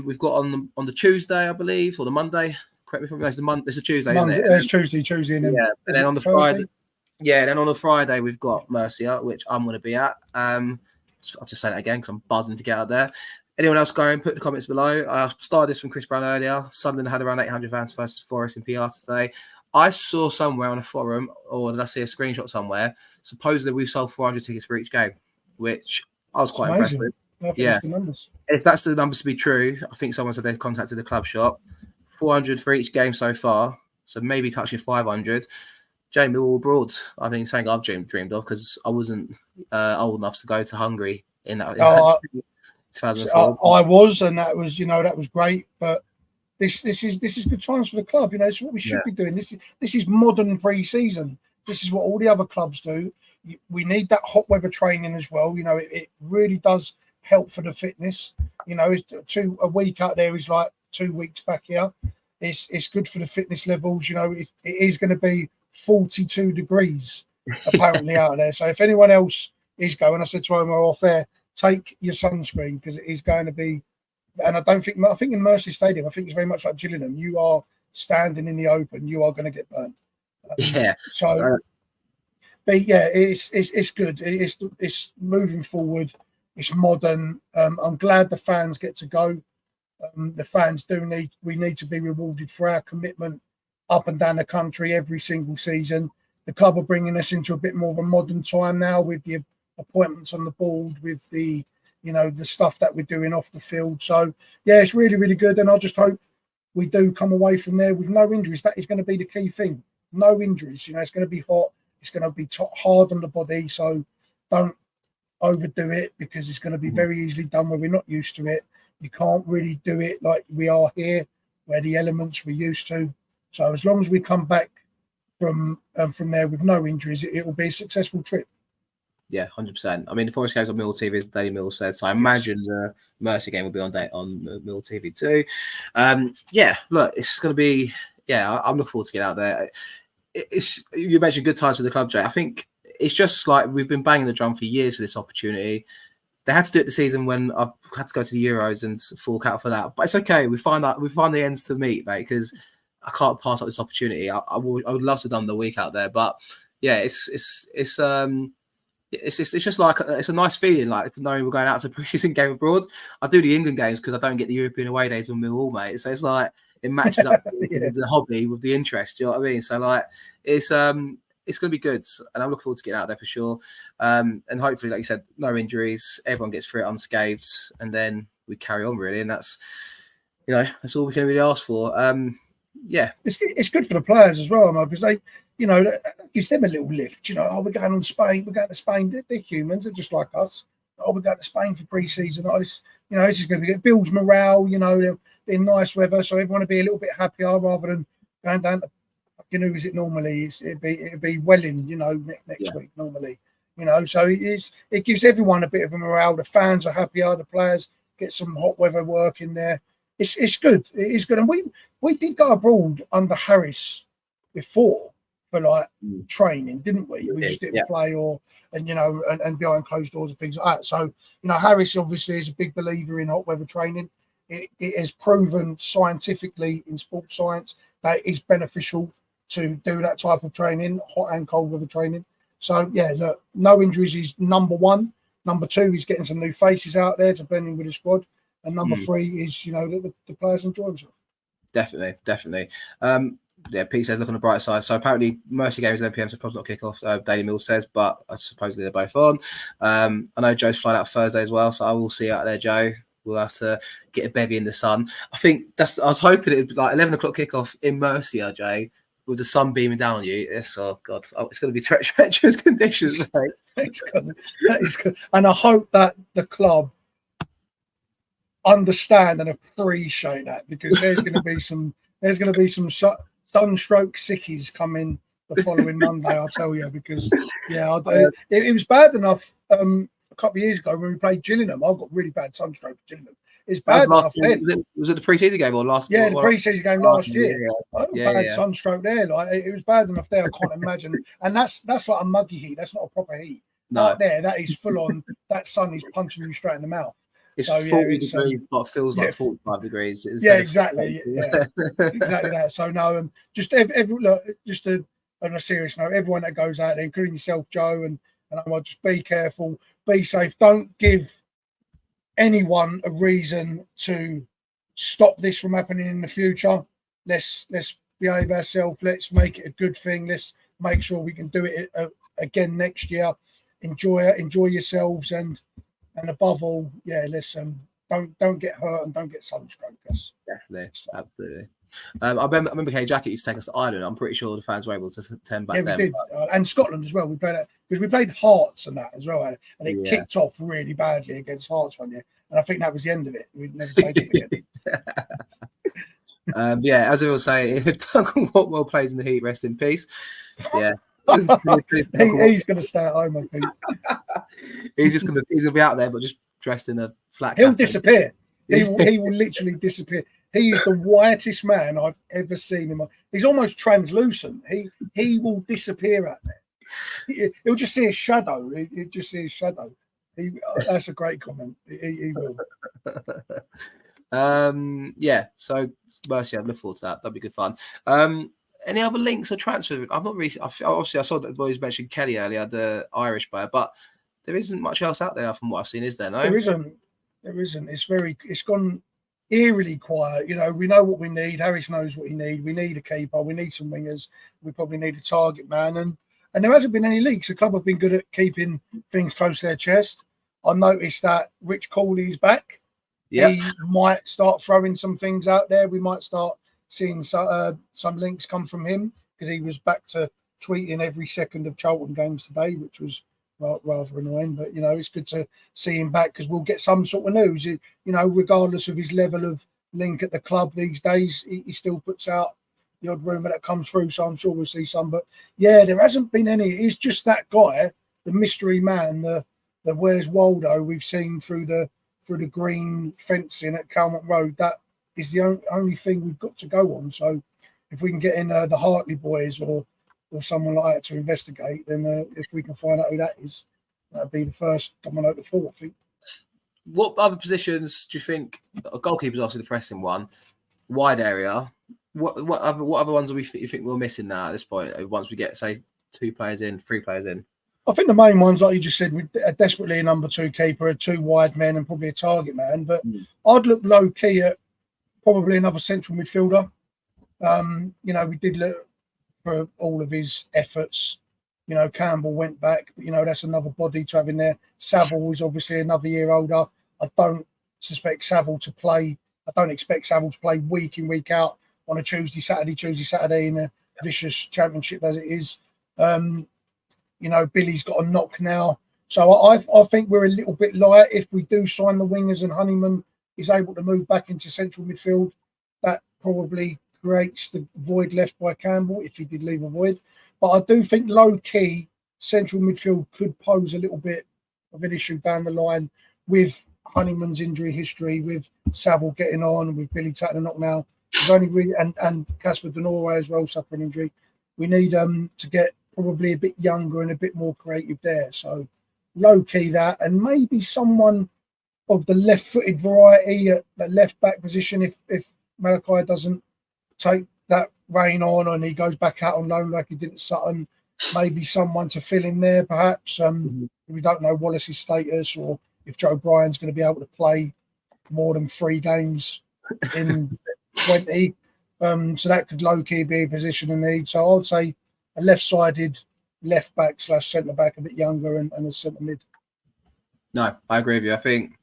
Speaker 1: We've got on the Tuesday, I believe, or the Monday. Correct me if I'm wrong. It's a Tuesday,
Speaker 2: Monday,
Speaker 1: isn't it?
Speaker 2: It's Tuesday, and then,
Speaker 1: yeah, and then on the Friday. Yeah, and then on the Friday we've got Mercia, which I'm going to be at. I'll just say that again because I'm buzzing to get out there. Anyone else going? Put the comments below. I started this from Chris Brown earlier. Sunderland had around 800 fans versus Forest in PR today. I saw somewhere on a forum, or did I see a screenshot somewhere? Supposedly we've sold 400 tickets for each game, which I was quite impressed with. Yeah, if that's the numbers to be true, I think someone said they've contacted the club shop. 400 for each game so far, so maybe touching 500. Jamie Millwall abroad. I mean, something I've dreamed of because I wasn't old enough to go to Hungary in that. 2004.
Speaker 2: I was, and that was, you know, that was great. But this is good times for the club. You know, it's what we should be doing. This is modern pre-season. This is what all the other clubs do. We need that hot weather training as well. You know, it really does help for the fitness. You know, a week out there is like 2 weeks back here. It's good for the fitness levels. You know, it is going to be 42 degrees apparently out there. So if anyone else is going, I said to Omar off air, take your sunscreen because it is going to be. And I think in Mercy Stadium, I think it's very much like Gillingham. You are standing in the open. You are going to get burnt.
Speaker 1: Yeah.
Speaker 2: So, but yeah, it's good. It's moving forward. It's modern. I'm glad the fans get to go. The fans we need to be rewarded for our commitment up and down the country every single season. The club are bringing us into a bit more of a modern time now with the appointments on the board, with the the stuff that we're doing off the field. So yeah, it's really, really good, and I just hope we do come away from there with no injuries. That is going to be the key thing. No injuries. It's going to be hot. It's going to be hard on the body. So don't overdo it, because it's going to be very easily done where we're not used to it. You can't really do it like we are here, where the elements we're used to. So as long as we come back from there with no injuries, it will be a successful trip.
Speaker 1: Yeah, 100%. I mean, the Forest game's on Millwall TV, as Daily Mill says. So I imagine the Mercy game will be on Millwall TV too. Yeah, look, it's going to be. Yeah, I'm looking forward to get out there. You mentioned good times for the club, Jay. I think it's just like we've been banging the drum for years for this opportunity. They had to do it the season when I had to go to the Euros and fork out for that. But it's okay. We find the ends to meet, mate, because I can't pass up this opportunity. I would love to have done the week out there, but yeah, it's just like it's a nice feeling, like knowing we're going out to a pre-season game abroad. I do the England games because I don't get the European away days on Millwall, mate. So it's like it matches up the hobby with the interest. Do you know what I mean? So like it's going to be good, and I'm looking forward to getting out there for sure. And hopefully, like you said, no injuries, everyone gets through it unscathed, and then we carry on really. And that's all we can really ask for. Yeah,
Speaker 2: it's good for the players as well, because they, that gives them a little lift. We're going on Spain. We're going to Spain. They're humans. They're just like us. We're going to Spain for pre-season. This is going to be good. Builds morale. They'll be in nice weather, so everyone will be a little bit happier rather than going down to, who is it normally? It'd be Welling, next week normally. So it gives everyone a bit of a morale. The fans are happier. The players get some hot weather work in there. It's good. It is good. And we did go abroad under Harris before for training, didn't we? We just didn't play and behind closed doors and things like that. So, Harris obviously is a big believer in hot weather training. It has proven scientifically in sports science that it is beneficial to do that type of training, hot and cold weather training. So, yeah, look, no injuries is number one. Number two is getting some new faces out there to blend in with the squad. And number three is, the players enjoy themselves.
Speaker 1: Definitely. Yeah, Pete says, look on the bright side. So apparently Mercy game is 11 PM, so probably not kick-off, Daily Mill says, but supposedly they're both on. I know Joe's flying out Thursday as well, so I will see you out there, Joe. We'll have to get a bevy in the sun. I think I was hoping it'd be like 11 o'clock kick-off in Mercia, Jay, with the sun beaming down on you. It's going to be treacherous conditions, mate.
Speaker 2: It's good. And I hope that the club understand and appreciate that, because there's going to be some sunstroke sickies coming the following Monday, I'll tell you, because it was bad enough a couple of years ago when we played Gillingham. I got really bad sunstroke at Gillingham. It's bad enough then.
Speaker 1: Was it the pre-season game or last?
Speaker 2: Yeah, the pre-season game last year. Bad sunstroke there. It was bad enough there. I can't imagine. And that's like a muggy heat. That's not a proper heat.
Speaker 1: No,
Speaker 2: right there, that is full on. That sun is punching you straight in the mouth.
Speaker 1: It's 40 degrees, but it feels like 45 degrees.
Speaker 2: Exactly. Exactly that. So no, just on a serious note, everyone that goes out there, including yourself, Joe, and I'll just be careful, be safe. Don't give anyone a reason to stop this from happening in the future. Let's behave ourselves. Let's make it a good thing. Let's make sure we can do it again next year. Enjoy yourselves, and above all, listen, don't get hurt and don't get sunstroke.
Speaker 1: Definitely, absolutely. I remember K Jacket used to take us to Ireland. I'm pretty sure the fans were able to turn back then.
Speaker 2: We did. And Scotland as well. We played that because we played Hearts and that as well, and it kicked off really badly against Hearts one year, and I think that was the end of it. We'd never played it again.
Speaker 1: As I will say, if Duncan Watwell plays in the heat, rest in peace. Yeah.
Speaker 2: He's going to stay at home, I think.
Speaker 1: he's going to be out there, but just dressed in a flat.
Speaker 2: He'll disappear. He will literally disappear. He is the whitest man I've ever seen him. He's almost translucent. He will disappear out there. He'll just see a shadow. He'll just see a shadow. That's a great comment. He will.
Speaker 1: So Mercy, I look forward to that. That'd be good fun. Any other links or transfer? I've not really. Obviously, I saw that the boys mentioned Kelly earlier, the Irish player, but there isn't much else out there from what I've seen, is there? No,
Speaker 2: there isn't. It's gone eerily quiet. You know, we know what we need. Harris knows what he needs. We need a keeper. We need some wingers. We probably need a target man. And there hasn't been any leaks. The club have been good at keeping things close to their chest. I noticed that Rich Cooley's back.
Speaker 1: Yep.
Speaker 2: He might start throwing some things out there. We might start seeing some links come from him, because he was back to tweeting every second of Charlton games today, which was rather annoying. But, you know, it's good to see him back, because we'll get some sort of news. You know, regardless of his level of link at the club these days, he still puts out the odd rumour that comes through. So I'm sure we'll see some. But, yeah, there hasn't been any. It's just that guy, the mystery man, the Where's Waldo we've seen through the green fencing at Calmont Road. That is the only thing we've got to go on. So if we can get in the Hartley boys or someone like that to investigate, then if we can find out who that is, that'd be the first domino to fall, I think.
Speaker 1: What other positions do you think? A goalkeeper's obviously the pressing one, wide area. What other ones do you think we're missing now at this point? Once we get, say, 2 players in, 3 players in.
Speaker 2: I think the main ones, like you just said, we desperately a number 2 keeper, 2 wide men, and probably a target man. But I'd look low key at probably another central midfielder. You know, we did look for all of his efforts. You know, Campbell went back, but, you know, that's another body to have in there. Saville is obviously another year older. I don't expect Saville to play week in, week out on a Tuesday, Saturday in a vicious championship as it is. You know, Billy's got a knock now. So I think we're a little bit light. If we do sign the wingers and Honeyman is able to move back into central midfield, that probably creates the void left by Campbell, if he did leave a void. But I do think low-key central midfield could pose a little bit of an issue down the line with Honeyman's injury history, with Saville getting on, with Billy taking a knock now. There's only really, and Casper Denore as well suffering injury. We need to get probably a bit younger and a bit more creative there. So low-key that, and maybe someone of the left-footed variety at the left-back position if Malachi doesn't take that reign on and he goes back out on loan like he did at Sutton. Maybe someone to fill in there, perhaps. We don't know Wallace's status, or if Joe Bryan's going to be able to play more than 3 games in 20. So that could low-key be a position in need. So I would say a left-sided left-back / centre-back, a bit younger, and a centre-mid.
Speaker 1: No, I agree with you. I think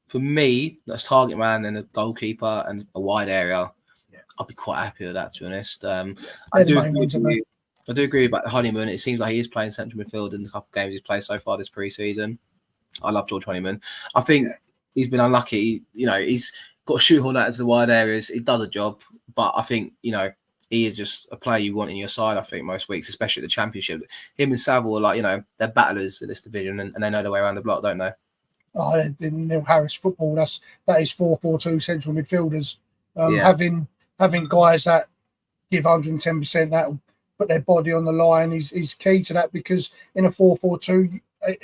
Speaker 1: for me, that's target man and a goalkeeper and a wide area. I'd be quite happy with that, to be honest. I do agree about Honeyman. It seems like he is playing central midfield in the couple of games he's played so far this pre-season. I love George Honeyman. I think he's been unlucky. You know, he's got to shoehorn that into the wide areas. He does a job, but I think, you know, he is just a player you want in your side, I think, most weeks, especially at the Championship. Him and Saville are like, you know, they're battlers in this division, and they know their way around the block, don't they?
Speaker 2: Oh, in Neil Harris football, that is 4-4-2 central midfielders. Having guys that give 110%, that will put their body on the line is key to that, because in a 4-4-2,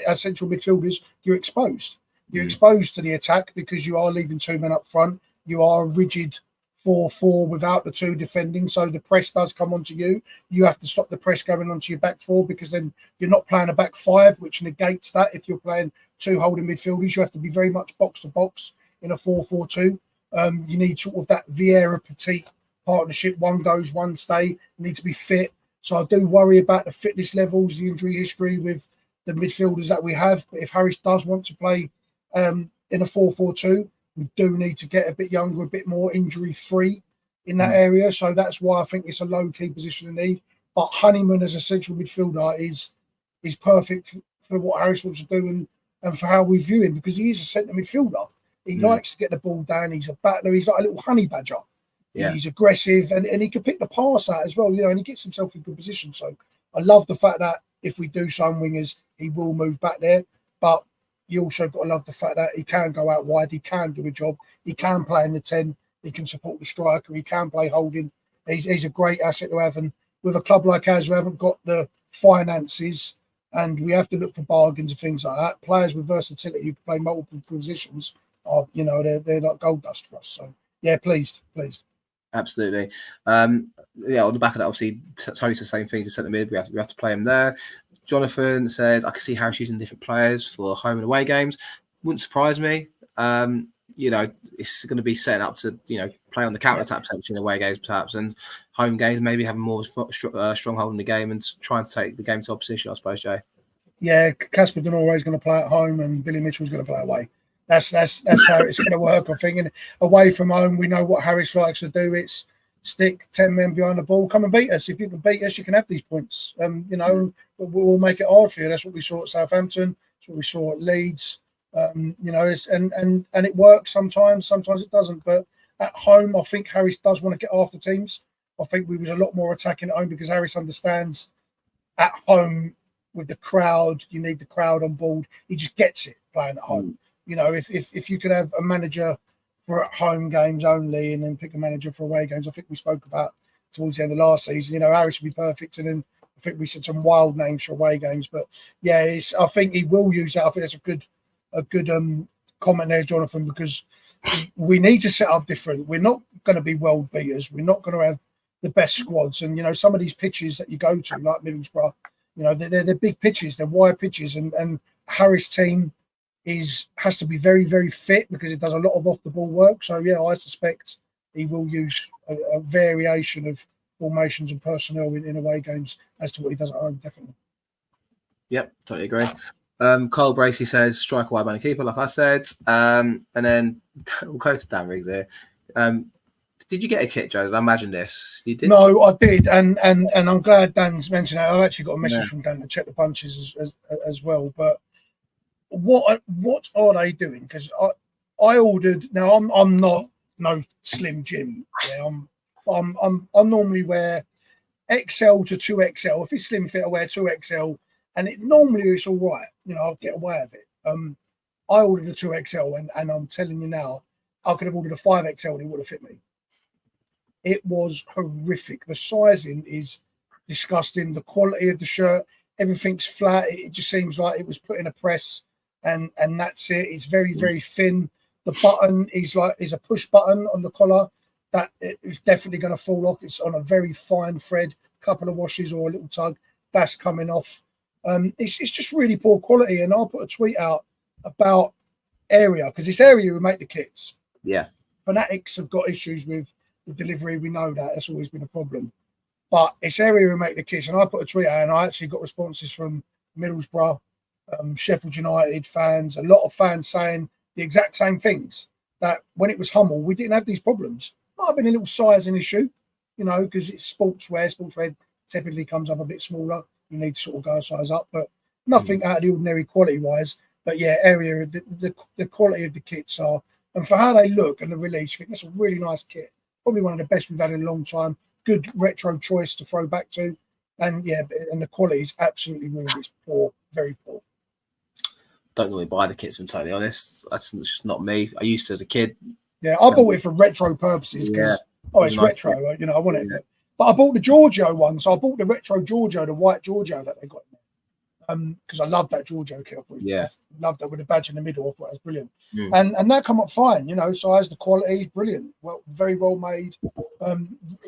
Speaker 2: as central midfielders, you're exposed. You're exposed to the attack because you are leaving 2 men up front. You are a rigid 4-4 without the 2 defending, so the press does come onto you. You have to stop the press going onto your back 4, because then you're not playing a back 5, which negates that. If you're playing 2 holding midfielders, you have to be very much box to box in a 4-4-2. You need sort of that Vieira Petit partnership. One goes, one stay. You need to be fit. So I do worry about the fitness levels, the injury history with the midfielders that we have. But if Harris does want to play in a 4-4-2, we do need to get a bit younger, a bit more injury-free in that area. So that's why I think it's a low-key position to need. But Honeyman as a central midfielder is perfect for what Harris wants to do and for how we view him, because he is a centre midfielder. He likes to get the ball down. He's a battler. He's like a little honey badger. Yeah. He's aggressive, and he can pick the pass out as well, you know, and he gets himself in good position. So I love the fact that if we do sign wingers, he will move back there. But you also got to love the fact that he can go out wide. He can do a job. He can play in the 10. He can support the striker. He can play holding. He's a great asset to have. And with a club like ours who haven't got the finances, and we have to look for bargains and things like that, players with versatility who can play multiple positions are, you know, they're like gold dust for us. So yeah, pleased.
Speaker 1: Absolutely. On the back of that, obviously, Tony says the same things. He said to me, we have to play him there. Jonathan says, I can see Harris using different players for home and away games. Wouldn't surprise me. you know, it's going to be set up to, you know, play on the counter-attack potentially in away games perhaps, and home games maybe having more stronghold in the game and trying to take the game to opposition, I suppose, Jay.
Speaker 2: Yeah, Casper Denora is going to play at home and Billy Mitchell's going to play away. That's how it's going to work, I think. And away from home, we know what Harris likes to do. It's stick 10 men behind the ball, come and beat us. If you can beat us, you can have these points. You know, we'll make it hard for you. That's what we saw at Southampton. That's what we saw at Leeds. You know, and it works sometimes it doesn't. But at home, I think Harris does want to get after teams. I think we was a lot more attacking at home because Harris understands at home with the crowd, you need the crowd on board. He just gets it playing at home. You know, if you could have a manager for at home games only and then pick a manager for away games, I think we spoke about towards the end of last season, you know, Harris would be perfect. And then I think we said some wild names for away games. But yeah, I think he will use that. I think that's a good comment there, Jonathan, because we need to set up different. We're not going to be world beaters. We're not going to have the best squads. And, you know, some of these pitches that you go to, like Middlesbrough, you know, they're big pitches, they're wide pitches. And Harris' team has to be very, very fit because it does a lot of off-the-ball work. So, yeah, I suspect he will use a variation of formations and personnel in away games as to what he does at home, definitely.
Speaker 1: Yep, totally agree. Carl Bracey says strike wide man keeper, like I said. And then we'll go to Dan Riggs here. Did you get a kit, Joe? Did I imagine this? You did?
Speaker 2: No, I did, and I'm glad Dan's mentioned that. I've actually got a message from Dan to check the punches as well. But what are they doing? Because I ordered. Now I'm not no Slim Jim. Yeah, I'm normally wear XL to 2XL. If it's slim fit, I wear 2XL, and normally it's all right. You know, I'll get away with it. I ordered a 2XL, and I'm telling you now, I could have ordered a 5XL and it would have fit me. It was horrific. The sizing is disgusting. The quality of the shirt, everything's flat. It just seems like it was put in a press, and that's it. It's very, very thin. The button is a push button on the collar that is definitely going to fall off. It's on a very fine thread, couple of washes or a little tug. That's coming off. It's just really poor quality. And I'll put a tweet out about Area, because it's Area who make the kits.
Speaker 1: Yeah.
Speaker 2: Fanatics have got issues with the delivery. We know that. That's always been a problem. But it's Area who make the kits. And I put a tweet out and I actually got responses from Middlesbrough, Sheffield United fans, a lot of fans saying the exact same things, that when it was Hummel, we didn't have these problems. Might have been a little sizing issue, you know, because it's sportswear. Sportswear typically comes up a bit smaller. You need to sort of go a size up, but nothing out of the ordinary quality-wise. But yeah, Area, the quality of the kits are, and for how they look and the release, I think that's a really nice kit. Probably one of the best we've had in a long time. Good retro choice to throw back to. And yeah, and the quality is absolutely ruined. It's poor, very poor.
Speaker 1: Don't normally buy the kits, if I'm totally honest. That's just not me. I used to as a kid.
Speaker 2: Yeah, I bought it for retro purposes because it's nice retro, kit. You know, I want it. Yeah. But I bought the Giorgio one, so I bought the retro Giorgio, the white Giorgio that they got in there. Because I love that Giorgio kit. I love that with the badge in the middle. I thought it was brilliant. And that come up fine, you know, size, the quality, brilliant. Well, very well made,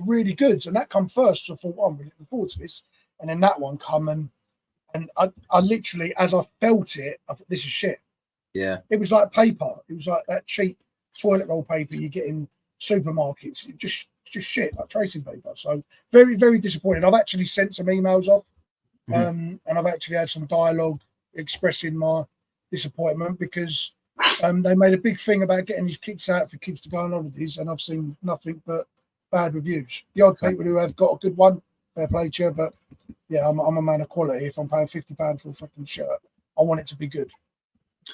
Speaker 2: really good. And that come first, so I thought, I'm really looking forward to this. And then that one come and I literally, as I felt it, I thought, this is shit.
Speaker 1: Yeah.
Speaker 2: It was like paper. It was like that cheap toilet roll paper you get in supermarkets. It just shit, like tracing paper. So very, very disappointed. I've actually sent some emails off. And I've actually had some dialogue expressing my disappointment because they made a big thing about getting these kits out for kids to go on holidays, and I've seen nothing but bad reviews. The odd people who have got a good one, fair play to you, but yeah, I'm a man of quality. If I'm paying £50 for a fucking shirt, I want it to be good.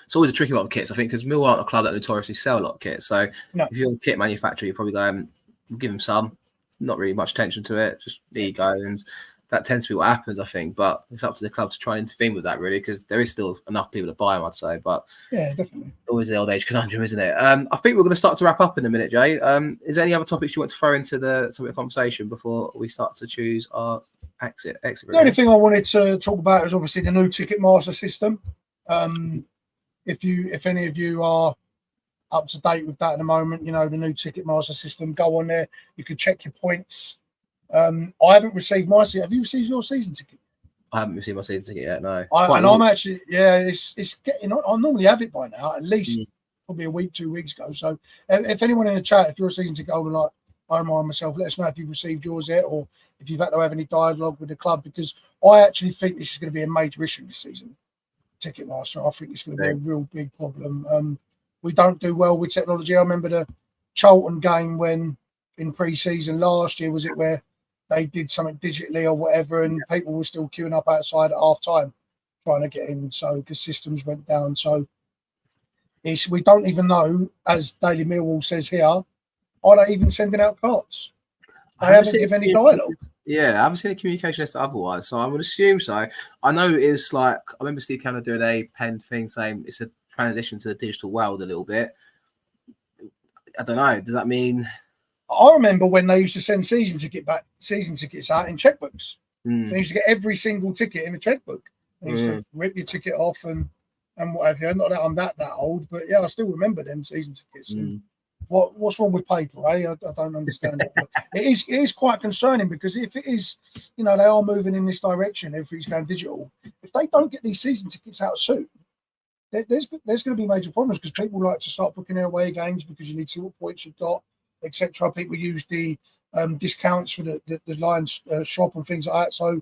Speaker 1: It's always a tricky one with kits, I think, because Millwall aren't a club that notoriously sell a lot of kits. So if you're a kit manufacturer, you're probably going, we'll give them some, not really much attention to it, just there you go. And that tends to be what happens, I think. But it's up to the club to try and intervene with that, really, because there is still enough people to buy them, I'd say. But
Speaker 2: yeah, definitely.
Speaker 1: Always the old age conundrum, isn't it? I think we're going to start to wrap up in a minute, Jay. Is there any other topics you want to throw into the topic of conversation before we start to choose our exit?
Speaker 2: The only thing I wanted to talk about is obviously the new Ticketmaster system. If any of you are up to date with that at the moment, you know, the new Ticketmaster system, go on there. You can check your points. I haven't received my season. Have you received your season ticket?
Speaker 1: I haven't received my season ticket yet. No,
Speaker 2: I'm actually, it's getting on. I normally have it by now, at least probably a week, 2 weeks ago. So if anyone in the chat, if you're a season ticket holder like Omar and myself, let us know if you've received yours yet, or if you've had to have any dialogue with the club, because I actually think this is going to be a major issue this season. Ticketmaster, I think it's going to be a real big problem. We don't do well with technology. I remember the Charlton game when in pre-season last year, was it where they did something digitally or whatever, and people were still queuing up outside at half time trying to get in, so because systems went down. So we don't even know, as Daily Millwall says here, are they even sending out cards? They haven't given any dialogue.
Speaker 1: Yeah, I haven't seen a communication as to otherwise, so I would assume so. I know it's like, I remember Steve Cameron doing a penned thing saying it's a transition to the digital world a little bit. I don't know. Does that mean?
Speaker 2: I remember when they used to send season tickets out in checkbooks. They used to get every single ticket in a checkbook. They used to rip your ticket off and whatever. Not that I'm that old, but yeah, I still remember them season tickets. And what's wrong with paper? I don't understand it. But it is quite concerning, because if it is, they are moving in this direction. Everything's going digital. If they don't get these season tickets out soon, there's going to be major problems, because people like to start booking their away games because you need to see what points you've got, etc. People use the discounts for the Lions shop and things like that. So,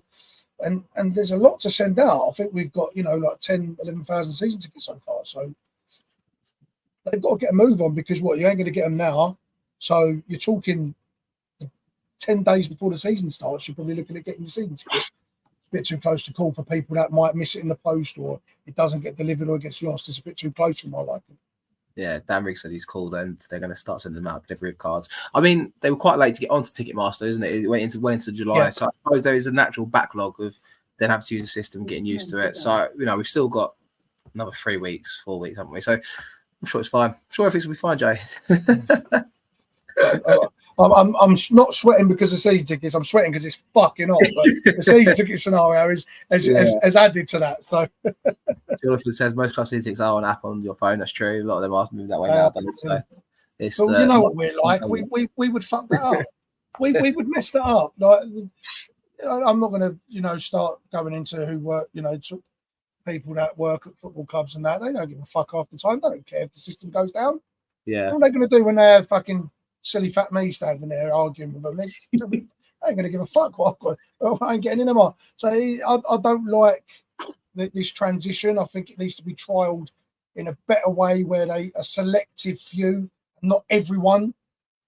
Speaker 2: and there's a lot to send out. I think we've got like 10, 11,000 season tickets so far. So they've got to get a move on, because you ain't going to get them now. So you're talking 10 days before the season starts. You're probably looking at getting the season ticket. A bit too close to call for people that might miss it in the post, or it doesn't get delivered or it gets lost. It's a bit too close for my liking.
Speaker 1: Yeah, Dan Riggs says he's called and they're going to start sending them out delivery of cards. I mean, they were quite late to get onto Ticketmaster, isn't it? It went into July. Yeah. So I suppose there is a natural backlog of then having to use the system, getting used to it. So, we've still got another 3 weeks, 4 weeks, haven't we? So I'm sure it's fine. I'm sure everything's will be fine, Jay.
Speaker 2: I'm not sweating because of season tickets. I'm sweating because it's fucking hot. But the season ticket scenario has added to that. So
Speaker 1: Jonathan says most class season tickets are on an app on your phone. That's true. A lot of them are moving that way now. So it's
Speaker 2: you know what we're like. We would fuck that up. we would mess that up. Like, I'm not going to start going into who work. People that work at football clubs and that, they don't give a fuck half the time. They don't care if the system goes down.
Speaker 1: Yeah.
Speaker 2: What are they going to do when they have fucking silly fat me standing there arguing with them? I ain't going to give a fuck what I've got. I ain't getting in them. So I don't like this transition. I think it needs to be trialled in a better way, where a selective few, not everyone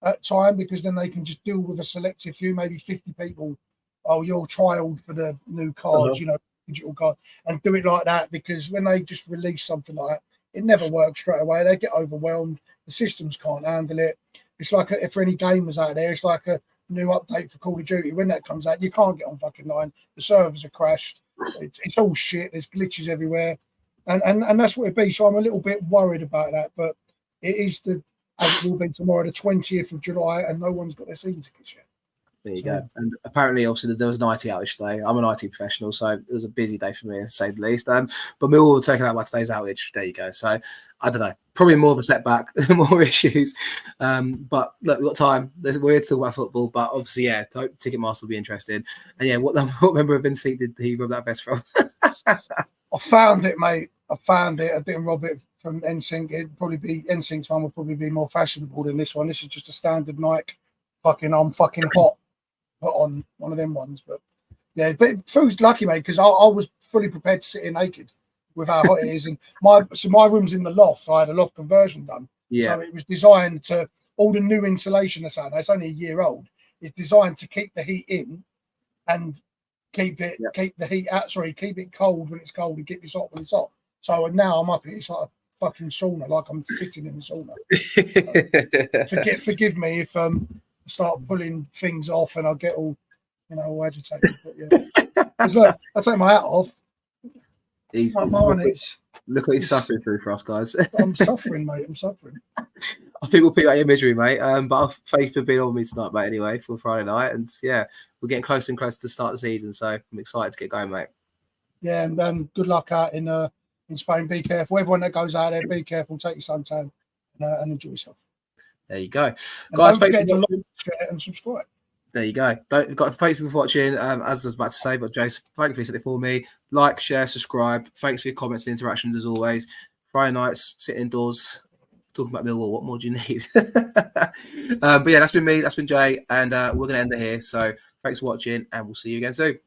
Speaker 2: at time, because then they can just deal with a selective few, maybe 50 people. Oh, you're trialled for the new cards, digital card, and do it like that, because when they just release something like that, it never works straight away. They get overwhelmed. The systems can't handle it. It's like for any gamers out there, it's like a new update for Call of Duty. When that comes out, you can't get on fucking line. The servers are crashed. It's all shit. There's glitches everywhere, and that's what it be. So I'm a little bit worried about that. But it is as it will be tomorrow, the 20th of July, and no one's got their season tickets yet.
Speaker 1: There you go. And apparently, obviously, there was an IT outage today. I'm an IT professional, so it was a busy day for me, to say the least. But Millwall were taken out by today's outage. There you go. So I don't know. Probably more of a setback, more issues. But look, we've got time. We're here to talk about football. But obviously, Ticketmaster will be interested. And yeah, what member of NSYNC did he rob that vest from?
Speaker 2: I found it, mate. I found it. I didn't rob it from NSYNC. It'd probably be NSYNC's one would probably be more fashionable than this one. This is just a standard Nike. I'm fucking hot. Put on one of them ones, but yeah, but Phil's lucky, mate, because I was fully prepared to sit here naked with how hot it is, and my room's in the loft, so I had a loft conversion done.
Speaker 1: Yeah,
Speaker 2: so it was designed to all the new insulation that's out there. It's only a year old. It's designed to keep the heat in and keep the heat out. Sorry, keep it cold when it's cold and keep it hot when it's hot. So now I'm up here. It's like a fucking sauna, like I'm sitting in the sauna. Forgive me if start pulling things off and I get all agitated. But yeah, look, I take my hat off.
Speaker 1: Look what he's suffering through for us, guys.
Speaker 2: I'm suffering, mate. I'm suffering.
Speaker 1: I think we'll pick out your misery, mate. But I've faith for being on me tonight, mate. Anyway, for Friday night, and yeah, we're getting closer and closer to the start of the season, so I'm excited to get going, mate.
Speaker 2: Yeah, and good luck out in Spain. Be careful. Everyone that goes out there, be careful. Take your suntan and enjoy yourself.
Speaker 1: There you go,
Speaker 2: and
Speaker 1: guys.
Speaker 2: Don't forget to like, share, and subscribe.
Speaker 1: There you go. Thanks for watching. As I was about to say, but Jace, thankfully said it for me. Like, share, subscribe. Thanks for your comments and interactions as always. Friday nights, sitting indoors, talking about Millwall. What more do you need? But yeah, that's been me. That's been Jay, and we're going to end it here. So thanks for watching, and we'll see you again soon.